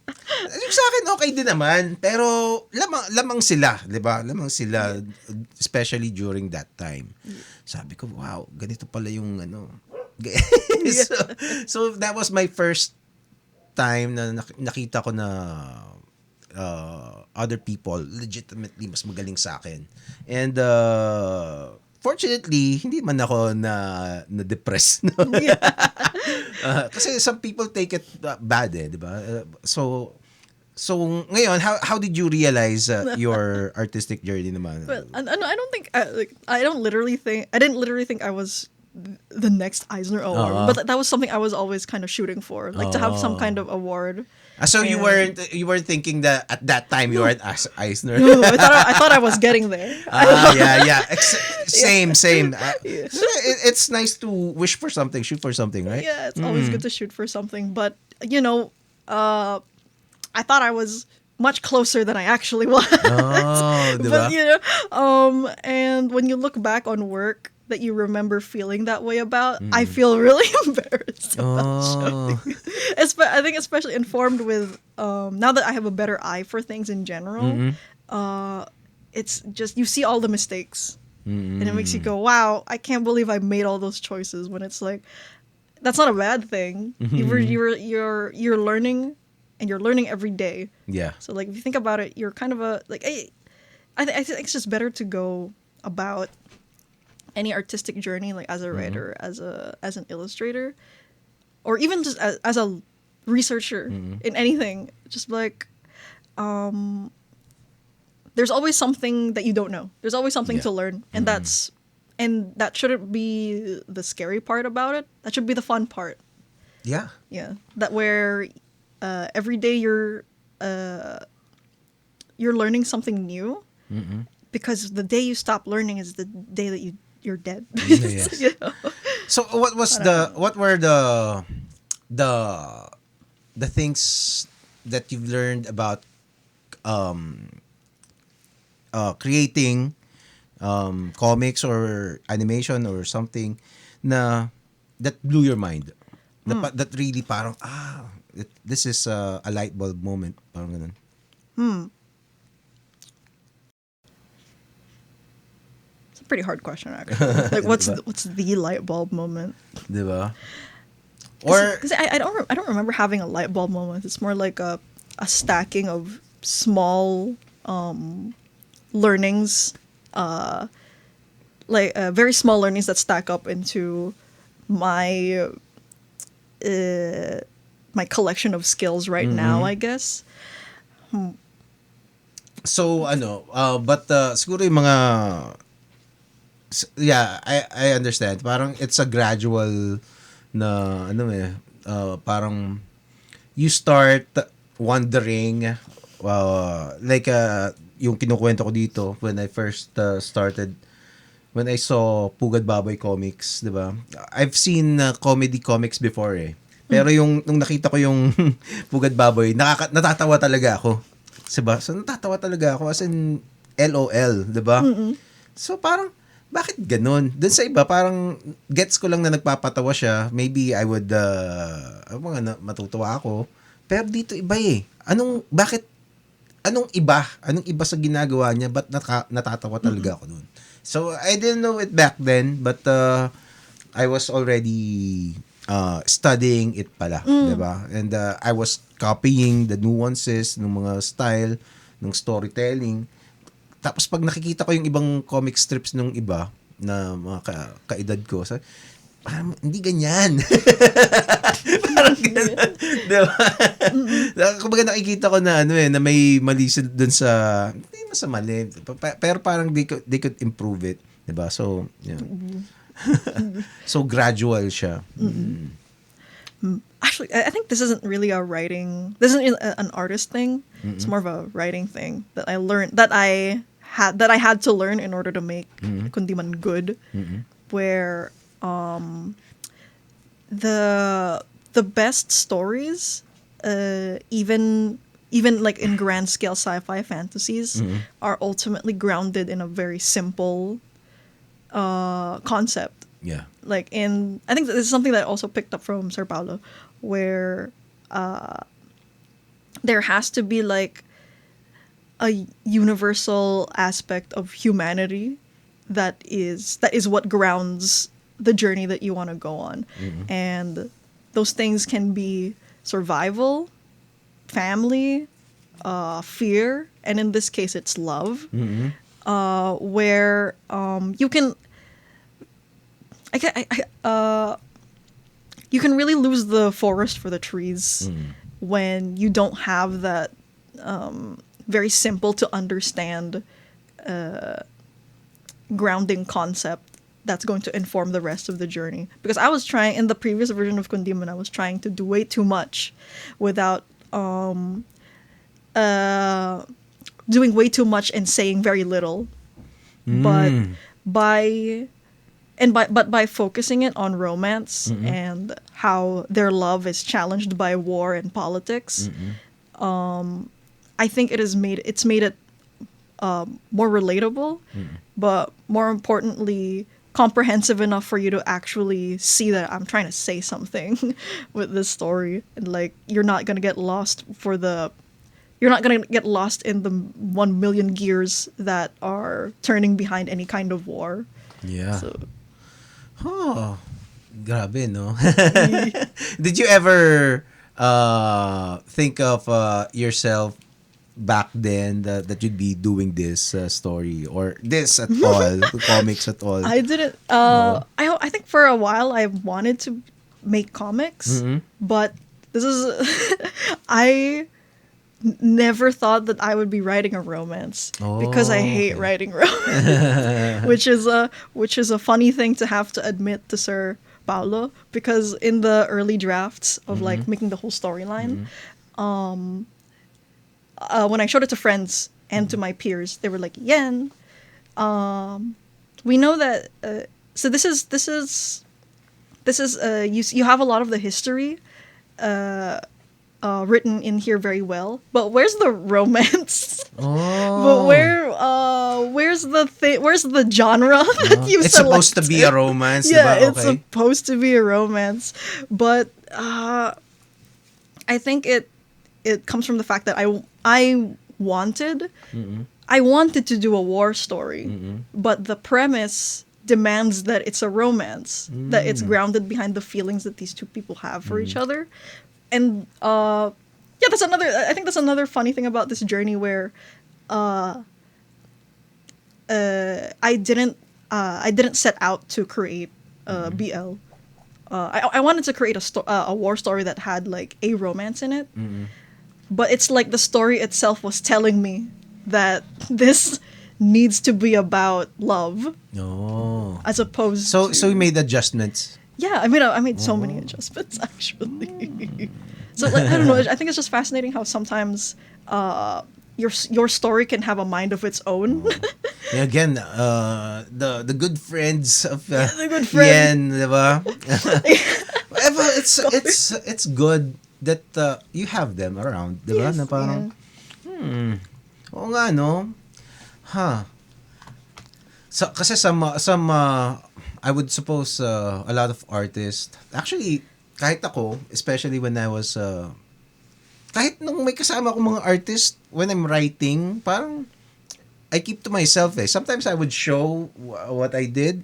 Yung sa akin, okay din naman. Pero lamang sila, di ba? Lamang sila, especially during that time. Sabi ko, wow, ganito pala yung so that was my first time na nakita ko na other people legitimately mas magaling sa akin. And fortunately, hindi man ako na-depress. No?
Yeah.
Kasi some people take it bad di ba? So ngayon, how did you realize your artistic journey naman?
But I don't think I didn't literally think I was the next Eisner Award, but that was something I was always kind of shooting for, like to have some kind of award.
So you
And-
weren't thinking that at that time you weren't Eisner.
No, I thought I was getting there.
Yeah. Same. It's nice to wish for something, shoot for something, right?
Yeah, it's always good to shoot for something, but I thought I was much closer than I actually was.
Oh,
But
diba?
and when you look back on work that you remember feeling that way about, I feel really embarrassed about
Oh.
I think especially informed with now that I have a better eye for things in general. It's just you see all the mistakes, and it makes you go, "Wow, I can't believe I made all those choices." When it's like, that's not a bad thing. You're learning, and you're learning every day.
Yeah.
So like if you think about it, you're kind of I think it's just better to go about any artistic journey like as a writer, as an illustrator, or even just as a researcher in anything. Just like there's always something that you don't know. There's always something to learn, and that shouldn't be the scary part about it. That should be the fun part.
Yeah.
Yeah, that where every day you're learning something new, because the day you stop learning is the day that you're dead.
Yes.
You know?
So what were the things that you've learned about creating comics or animation or something that blew your mind? That really parang this is a light bulb moment, parang ganun.
It's a pretty hard question, actually. Like, what's the light bulb moment?
Diba? Or
Because I don't remember having a light bulb moment. It's more like a stacking of small learnings, very small learnings that stack up into my my collection of skills right now, I guess.
so but siguro yung mga yeah, I understand. Parang it's a gradual na parang you start wondering like yung kinukwento ko dito when I first started, when I saw Pugad Baboy Comics, 'di ba? I've seen comedy comics before Pero nung nakita ko yung Pugad Baboy, natatawa talaga ako. 'Di ba? So natatawa talaga ako as in LOL, 'di ba? So parang bakit ganun? Doon sa iba parang gets ko lang na nagpapatawa siya. Maybe I would matutuwa ako. Pero dito iba Anong iba sa ginagawa niya, but natatawa talaga ako doon. So I didn't know it back then, but I was already studying it pala, 'di ba? And I was copying the nuances ng mga style ng storytelling. Tapos pag nakikita ko yung ibang comic strips ng iba na mga kaedad ko, parang hindi ganyan. Parang ganyan. Diba? Kumbaga nakikita ko na na may mali dun sa, hindi masama mali, pero parang they could improve it. Diba? So, yeah. So gradual siya.
Actually, I think this isn't really an artist thing. It's more of a writing thing that I learned, that I had to learn in order to make Kundiman good, where the best stories, even like in grand scale sci-fi fantasies, are ultimately grounded in a very simple concept.
Yeah.
Like I think this is something that I also picked up from Sir Paulo, where there has to be like a universal aspect of humanity that is what grounds the journey that you want to go on. And those things can be survival, family, fear, and in this case it's love. Where you can you can really lose the forest for the trees when you don't have that very simple to understand grounding concept that's going to inform the rest of the journey. Because I was trying, in the previous version of Kundiman, I was trying to do way too much without doing way too much and saying very little. But by focusing it on romance and how their love is challenged by war and politics, I think it's made it more relatable, but more importantly, comprehensive enough for you to actually see that I'm trying to say something with this story, and like you're not gonna get lost in the 1 million gears that are turning behind any kind of war.
Yeah.
So,
Grabe, no? Did you ever think of yourself back then that you'd be doing this story or this at all, comics at all?
I didn't. I think for a while I wanted to make comics, but this is I never thought that I would be writing a romance because I hate writing romance, which is a funny thing to have to admit to Sir Paulo, because in the early drafts of like making the whole storyline, when I showed it to friends and to my peers, they were like, "Yen, we know that." So this is you have a lot of the history written in here very well, but where's the romance? But where's the genre that you
It's
selected?
supposed to be a romance,
Yeah,
diba?
it's supposed to be a romance, but I think it comes from the fact that I wanted to do a war story, but the premise demands that it's a romance, that it's grounded behind the feelings that these two people have for each other. And I think that's another funny thing about this journey, where I didn't set out to create BL. I wanted to create a war story that had like a romance in it, but it's like the story itself was telling me that this needs to be about love, as opposed to...
So you made adjustments.
Yeah, I made so many adjustments actually. So like, I don't know. I think it's just fascinating how sometimes your story can have a mind of its own.
Yeah, again, the good friends of
the good friend.
Yen, diba? Well, it's good that you have them around, diba?
Yes,
Na parang, oo nga, no? So, kasi some I would suppose a lot of artists, actually, kahit ako, especially when I was, kahit nung may kasama akong mga artist, when I'm writing, parang, I keep to myself eh. Sometimes I would show what I did,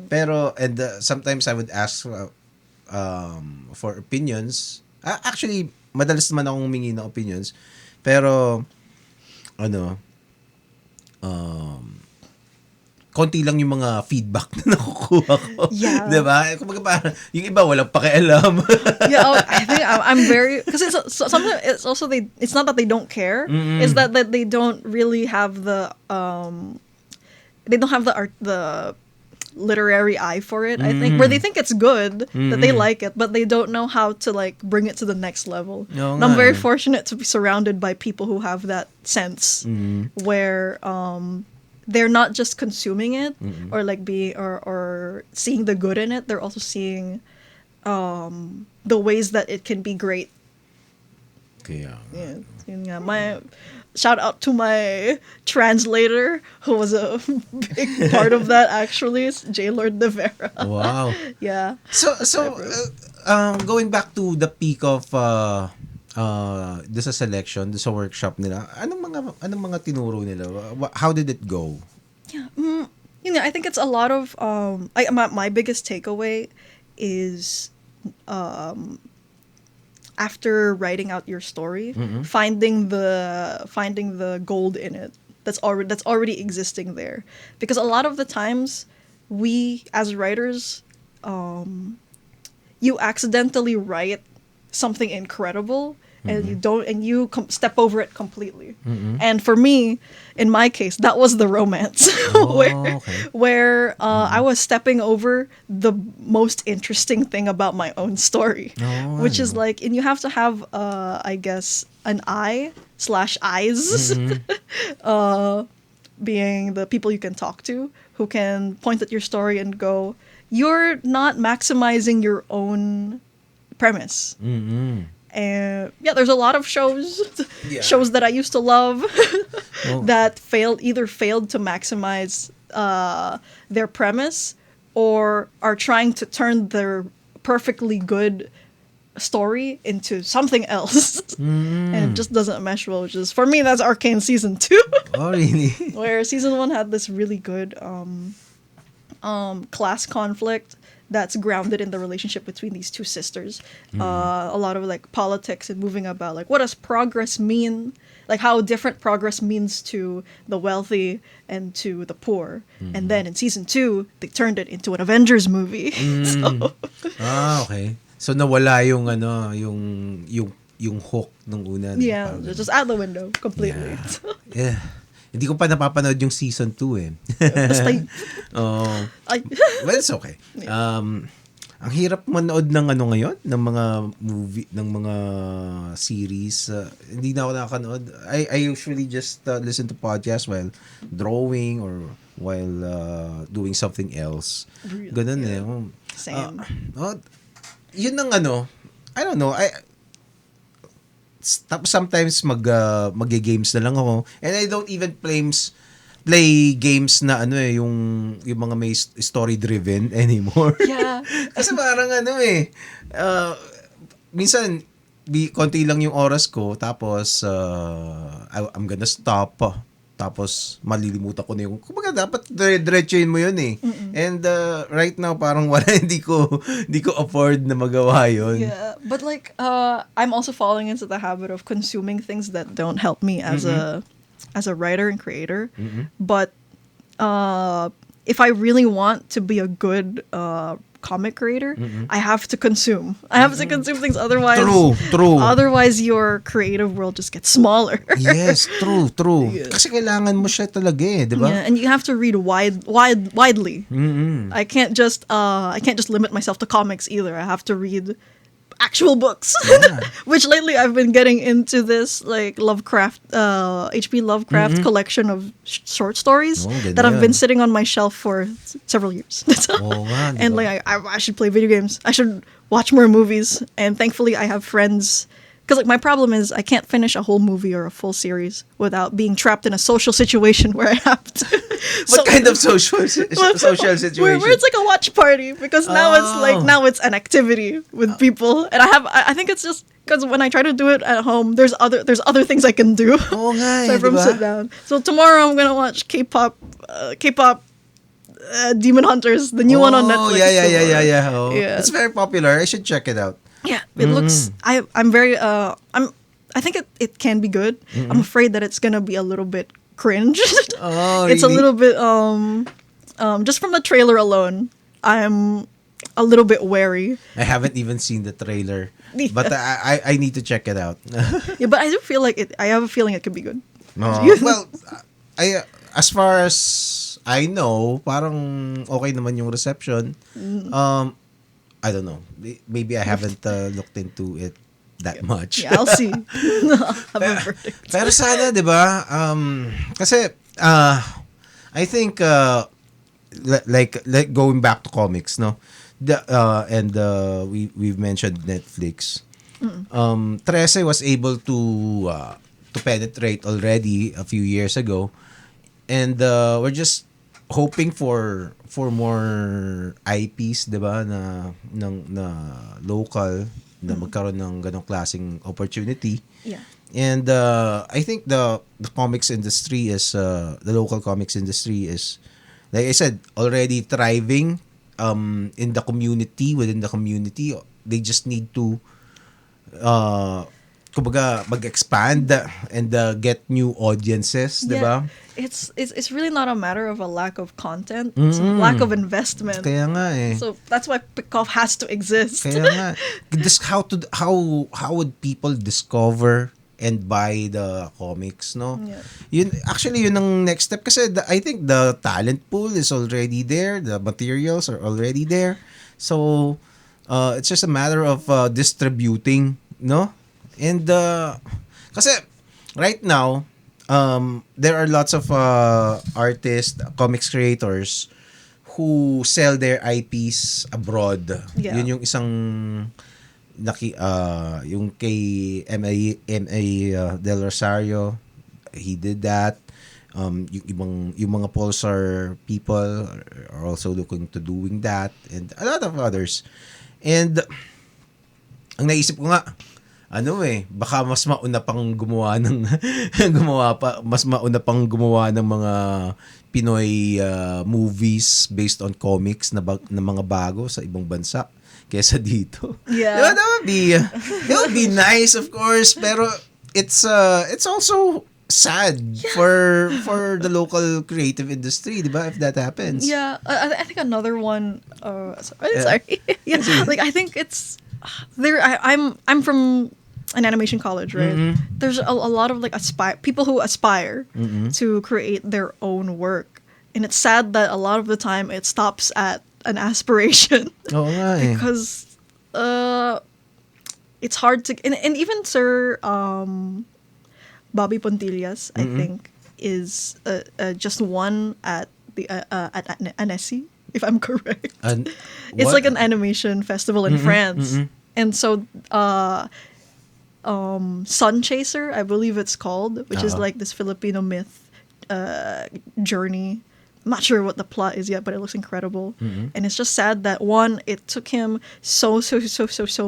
pero, and sometimes I would ask for opinions. Actually, madalas naman akong humingi ng opinions, pero, konti lang yung mga feedback na nakukuha ko.
Yeah.
Diba? Kumbaga parang, yung iba walang pakialam.
Yeah, I think I'm very... Because sometimes it's also it's not that they don't care. It's that they don't really have the... they don't have the literary eye for it, I think. Where they think it's good, that they like it, but they don't know how to like bring it to the next level. And I'm very fortunate to be surrounded by people who have that sense, where... they're not just consuming it or like or seeing the good in it. They're also seeing the ways that it can be great.
Kaya.
Yeah. My shout out to my translator, who was a big part of that actually. It's J. Lord De Vera.
Wow.
Yeah.
So going back to the peak of doon sa selection, doon sa workshop nila, anong mga tinuro nila? How did it go?
Yeah, I think it's a lot of my biggest takeaway is after writing out your story, finding the gold in it that's already existing there, because a lot of the times we as writers you accidentally write something incredible and you don't and you step over it completely. And for me, in my case, that was the romance where I was stepping over the most interesting thing about my own story, which is like, and you have to have I guess an eye/eyes being the people you can talk to, who can point at your story and go, you're not maximizing your own premise. And yeah, there's a lot of shows that I used to love that either failed to maximize their premise, or are trying to turn their perfectly good story into something else. And it just doesn't mesh well, which is, for me, that's Arcane season 2.
Oh, really?
Where season 1 had this really good class conflict that's grounded in the relationship between these two sisters. A lot of like politics and moving about like, what does progress mean? Like how different progress means to the wealthy and to the poor. And then in season 2, they turned it into an Avengers movie. So,
okay. So nawala yung ano, yung hook nung una.
yeah, just out the window completely.
Yeah. Hindi ko pa napapanood yung season 2 eh.
Basta
Well, it's okay. Ang hirap manood ng ano ngayon, ng mga movie, ng mga series. Hindi na ako nakakanood. I usually just listen to podcasts while drawing or while doing something else.
Really?
Ganun eh.
Same.
Yun ang ano, I don't know. Tapos sometimes mag-games na lang ako. And I don't even play games na ano eh, yung mga may story driven anymore.
Yeah.
Kasi parang ano eh, minsan konti lang yung oras ko, tapos I'm gonna stop. Tapos malilimutan ko na yung, kumbaga dapat diretsuhin mo yun eh. And right now parang hindi ko afford na magawa yun.
Yeah, but like I'm also falling into the habit of consuming things that don't help me as a writer and creator. But if I really want to be a good comic creator, I have to consume. I have to consume things, otherwise
True.
Otherwise your creative world just gets smaller.
Yes, true. Yeah. Kasi kailangan mo siya talaga eh, 'di ba?
Yeah, and you have to read widely. I can't just limit myself to comics either. I have to read actual books.
Yeah.
Which lately I've been getting into this like Lovecraft, H.P. Lovecraft collection of short stories that have been sitting on my shelf for several years. And like I should play video games. I should watch more movies. And thankfully I have friends. Because like my problem is I can't finish a whole movie or a full series without being trapped in a social situation where I have to.
What kind of social situation?
Where it's like a watch party, because now it's an activity with people, and I think it's just because when I try to do it at home, there's other things I can do.
Oh, nga,
so from sit down. So tomorrow I'm gonna watch K-pop Demon Hunters, the new one on Netflix.
Yeah. Oh.
Yeah.
It's very popular. I should check it out.
Yeah, it looks. I'm very. I think it can be good. I'm afraid that it's gonna be a little bit cringe.
Oh,
it's a
really?
little bit. Just from the trailer alone, I'm a little bit wary.
I haven't even seen the trailer, but I need to check it out.
Yeah, but I do feel like it. I have a feeling it could be good.
Well, as far as I know, parang okay naman yung reception. I don't know. Maybe I haven't looked into it that much.
Yeah, I'll see. Have a verdict.
Pero sana, 'di ba? Kasi I think like going back to comics, no? We've mentioned Netflix. Trese was able to penetrate already a few years ago, and we're just hoping for more IPs, 'di ba, na local na magkaroon ng ganong klaseng opportunity.
Yeah.
And I think the comics industry is the local comics industry is, like I said, already thriving in the community, within the community. They just need to kumbaga mag-expand and get new audiences, 'di ba?
It's really not a matter of a lack of content. It's a lack of investment.
Kaya nga eh.
So that's why PICOF has to exist.
Kaya nga. How would people discover and buy the comics, no?
Yeah.
Yun ang next step kasi I think the talent pool is already there, the materials are already there. So it's just a matter of distributing, no? And kasi right now there are lots of artists, comics creators who sell their IPs abroad.
Yeah.
Yun yung isang yung kay MA Del Rosario, he did that. Yung mga Pulsar people are also looking to doing that, and a lot of others. And ang naisip ko nga, baka mas mauna pang gumawa ng mas mauna pang gumawa ng mga Pinoy movies based on comics na mga bago sa ibang bansa kaysa dito.
Yeah.
Diba, that would be nice, of course, pero it's also sad for the local creative industry, diba, if that happens.
Yeah, I think another one. Sorry. Yeah, like I think it's there. I'm from an animation college, right?
Mm-hmm.
There's a lot of like people who aspire
Mm-hmm.
to create their own work, and it's sad that a lot of the time it stops at an aspiration.
Oo nga eh.
Because it's hard to and even Sir Bobby Pontillas, I think, is just one at the at Annecy, if I'm correct. It's like an animation festival in France, and so Sun Chaser, I believe it's called, which is like this Filipino myth journey. I'm not sure what the plot is yet, but it looks incredible. And it's just sad that one, it took him so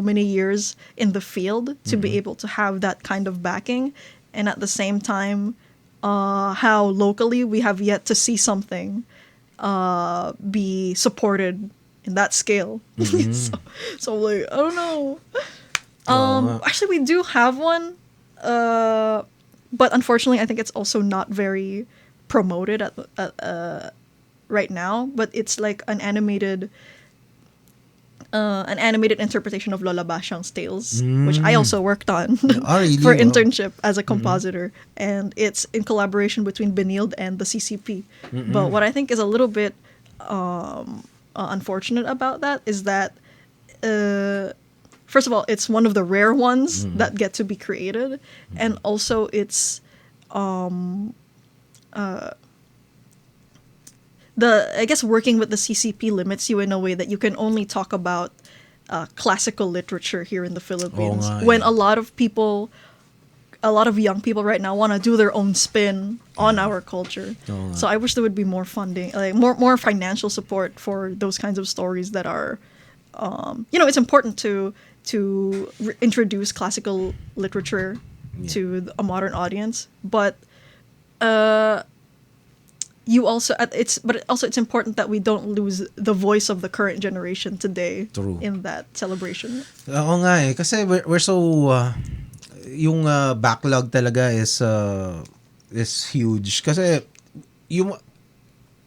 many years in the field to be able to have that kind of backing, and at the same time, how locally we have yet to see something be supported in that scale. So like, I don't know. Actually, we do have one, but unfortunately, I think it's also not very promoted at right now. But it's like an animated interpretation of Lola Bashang's tales, which I also worked on
Really?
for internship as a compositor, and it's in collaboration between Benilde and the CCP. But what I think is a little bit unfortunate about that is that first of all, it's one of the rare ones that get to be created, and also it's I guess working with the CCP limits you in a way that you can only talk about classical literature here in the Philippines, when a lot of young people right now want to do their own spin on our culture. So I wish there would be more funding, like more financial support for those kinds of stories that are, it's important to introduce classical literature to a modern audience, but it's important that we don't lose the voice of the current generation today.
True.
In that celebration.
Oo nga eh, kasi we're so yung backlog talaga is huge kasi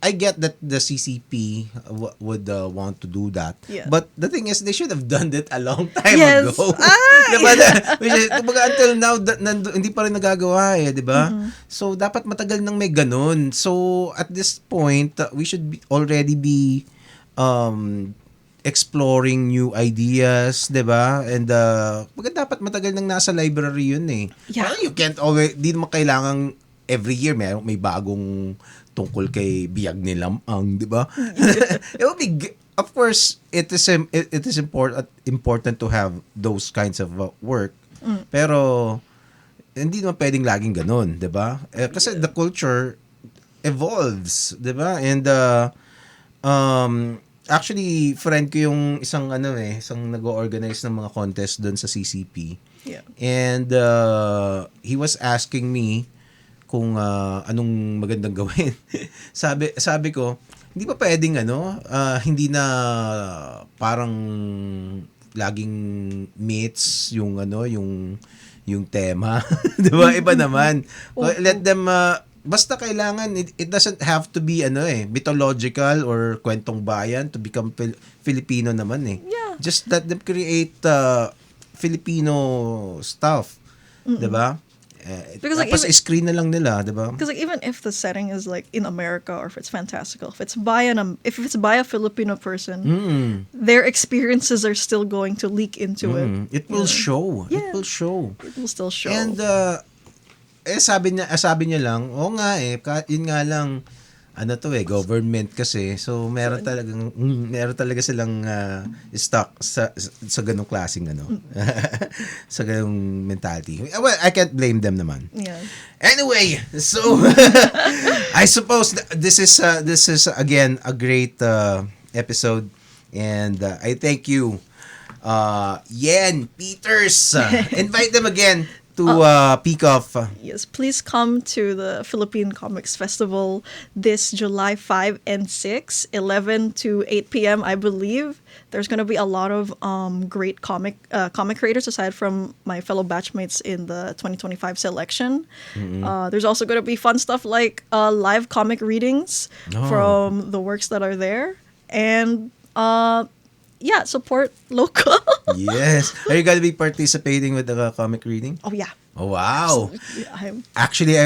I get that the CCP would want to do that.
Yeah.
But the thing is, they should have done it a long time
Yes.
ago. Diba? Until now, hindi pa rin nagagawa eh, di ba? So, dapat matagal nang may ganun. So, at this point, we should already be exploring new ideas, di ba? And dapat matagal nang nasa library yun eh.
Yeah.
Parang you can't always, di naman kailangan every year may bagong tungkol kay biyag ni Lamang, di ba? It will be, of course, it is important to have those kinds of work. Pero hindi naman pwedeng laging ganun, di ba? Kasi the culture evolves, di ba? And actually, friend ko yung isang nag-organize ng mga contest doon sa CCP.
Yeah.
And he was asking me kung anong magandang gawin. sabi ko, hindi pa pwedeng hindi na parang laging myths yung yung tema. 'Di ba? Iba naman. Let them basta kailangan it doesn't have to be mythological or kwentong bayan to become Filipino naman eh.
Yeah.
Just let them create Filipino stuff, 'di ba?
Because like
tapos screen na lang nila, 'di ba?
Because like even if the setting is like in America or if it's fantastical, if it's by a Filipino person, their experiences are still going to leak into it.
It will show.
Yeah.
It will show.
It will still show.
And sabi niya lang, yun nga lang government kasi. So meron talaga silang stock sa ganung klaseng sa ganung mentality. Well, I can't blame them naman.
Yeah.
Anyway, so I suppose this is again a great episode, and I thank you, Yen Peters. Invite them again to PICOF.
Yes, please come to the Philippine Comics Festival this July 5 and 6, 11 to 8 p.m. I believe. There's going to be a lot of great comic creators aside from my fellow batchmates in the 2025 selection. There's also going to be fun stuff like live comic readings from the works that are there. And support local.
Yes. Are you gonna be participating with the comic reading?
Oh, yeah.
Oh, wow. Actually,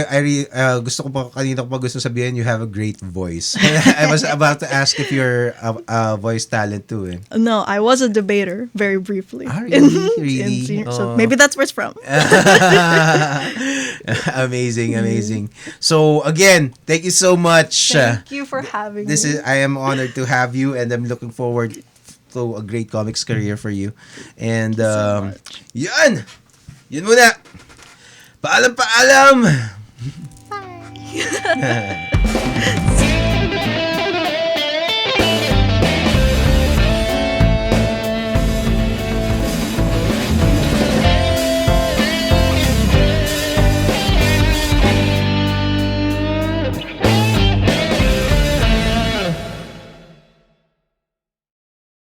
gusto ko sabihin, you have a great voice. I was about to ask if you're a voice talent too.
No, I was a debater very briefly.
Really?
So maybe that's where it's from.
Amazing. So again, thank you so much.
Thank you for having me.
I am honored to have you, and I'm looking forward to a great comics career for you. And
so
yun muna. Paalam.
Bye.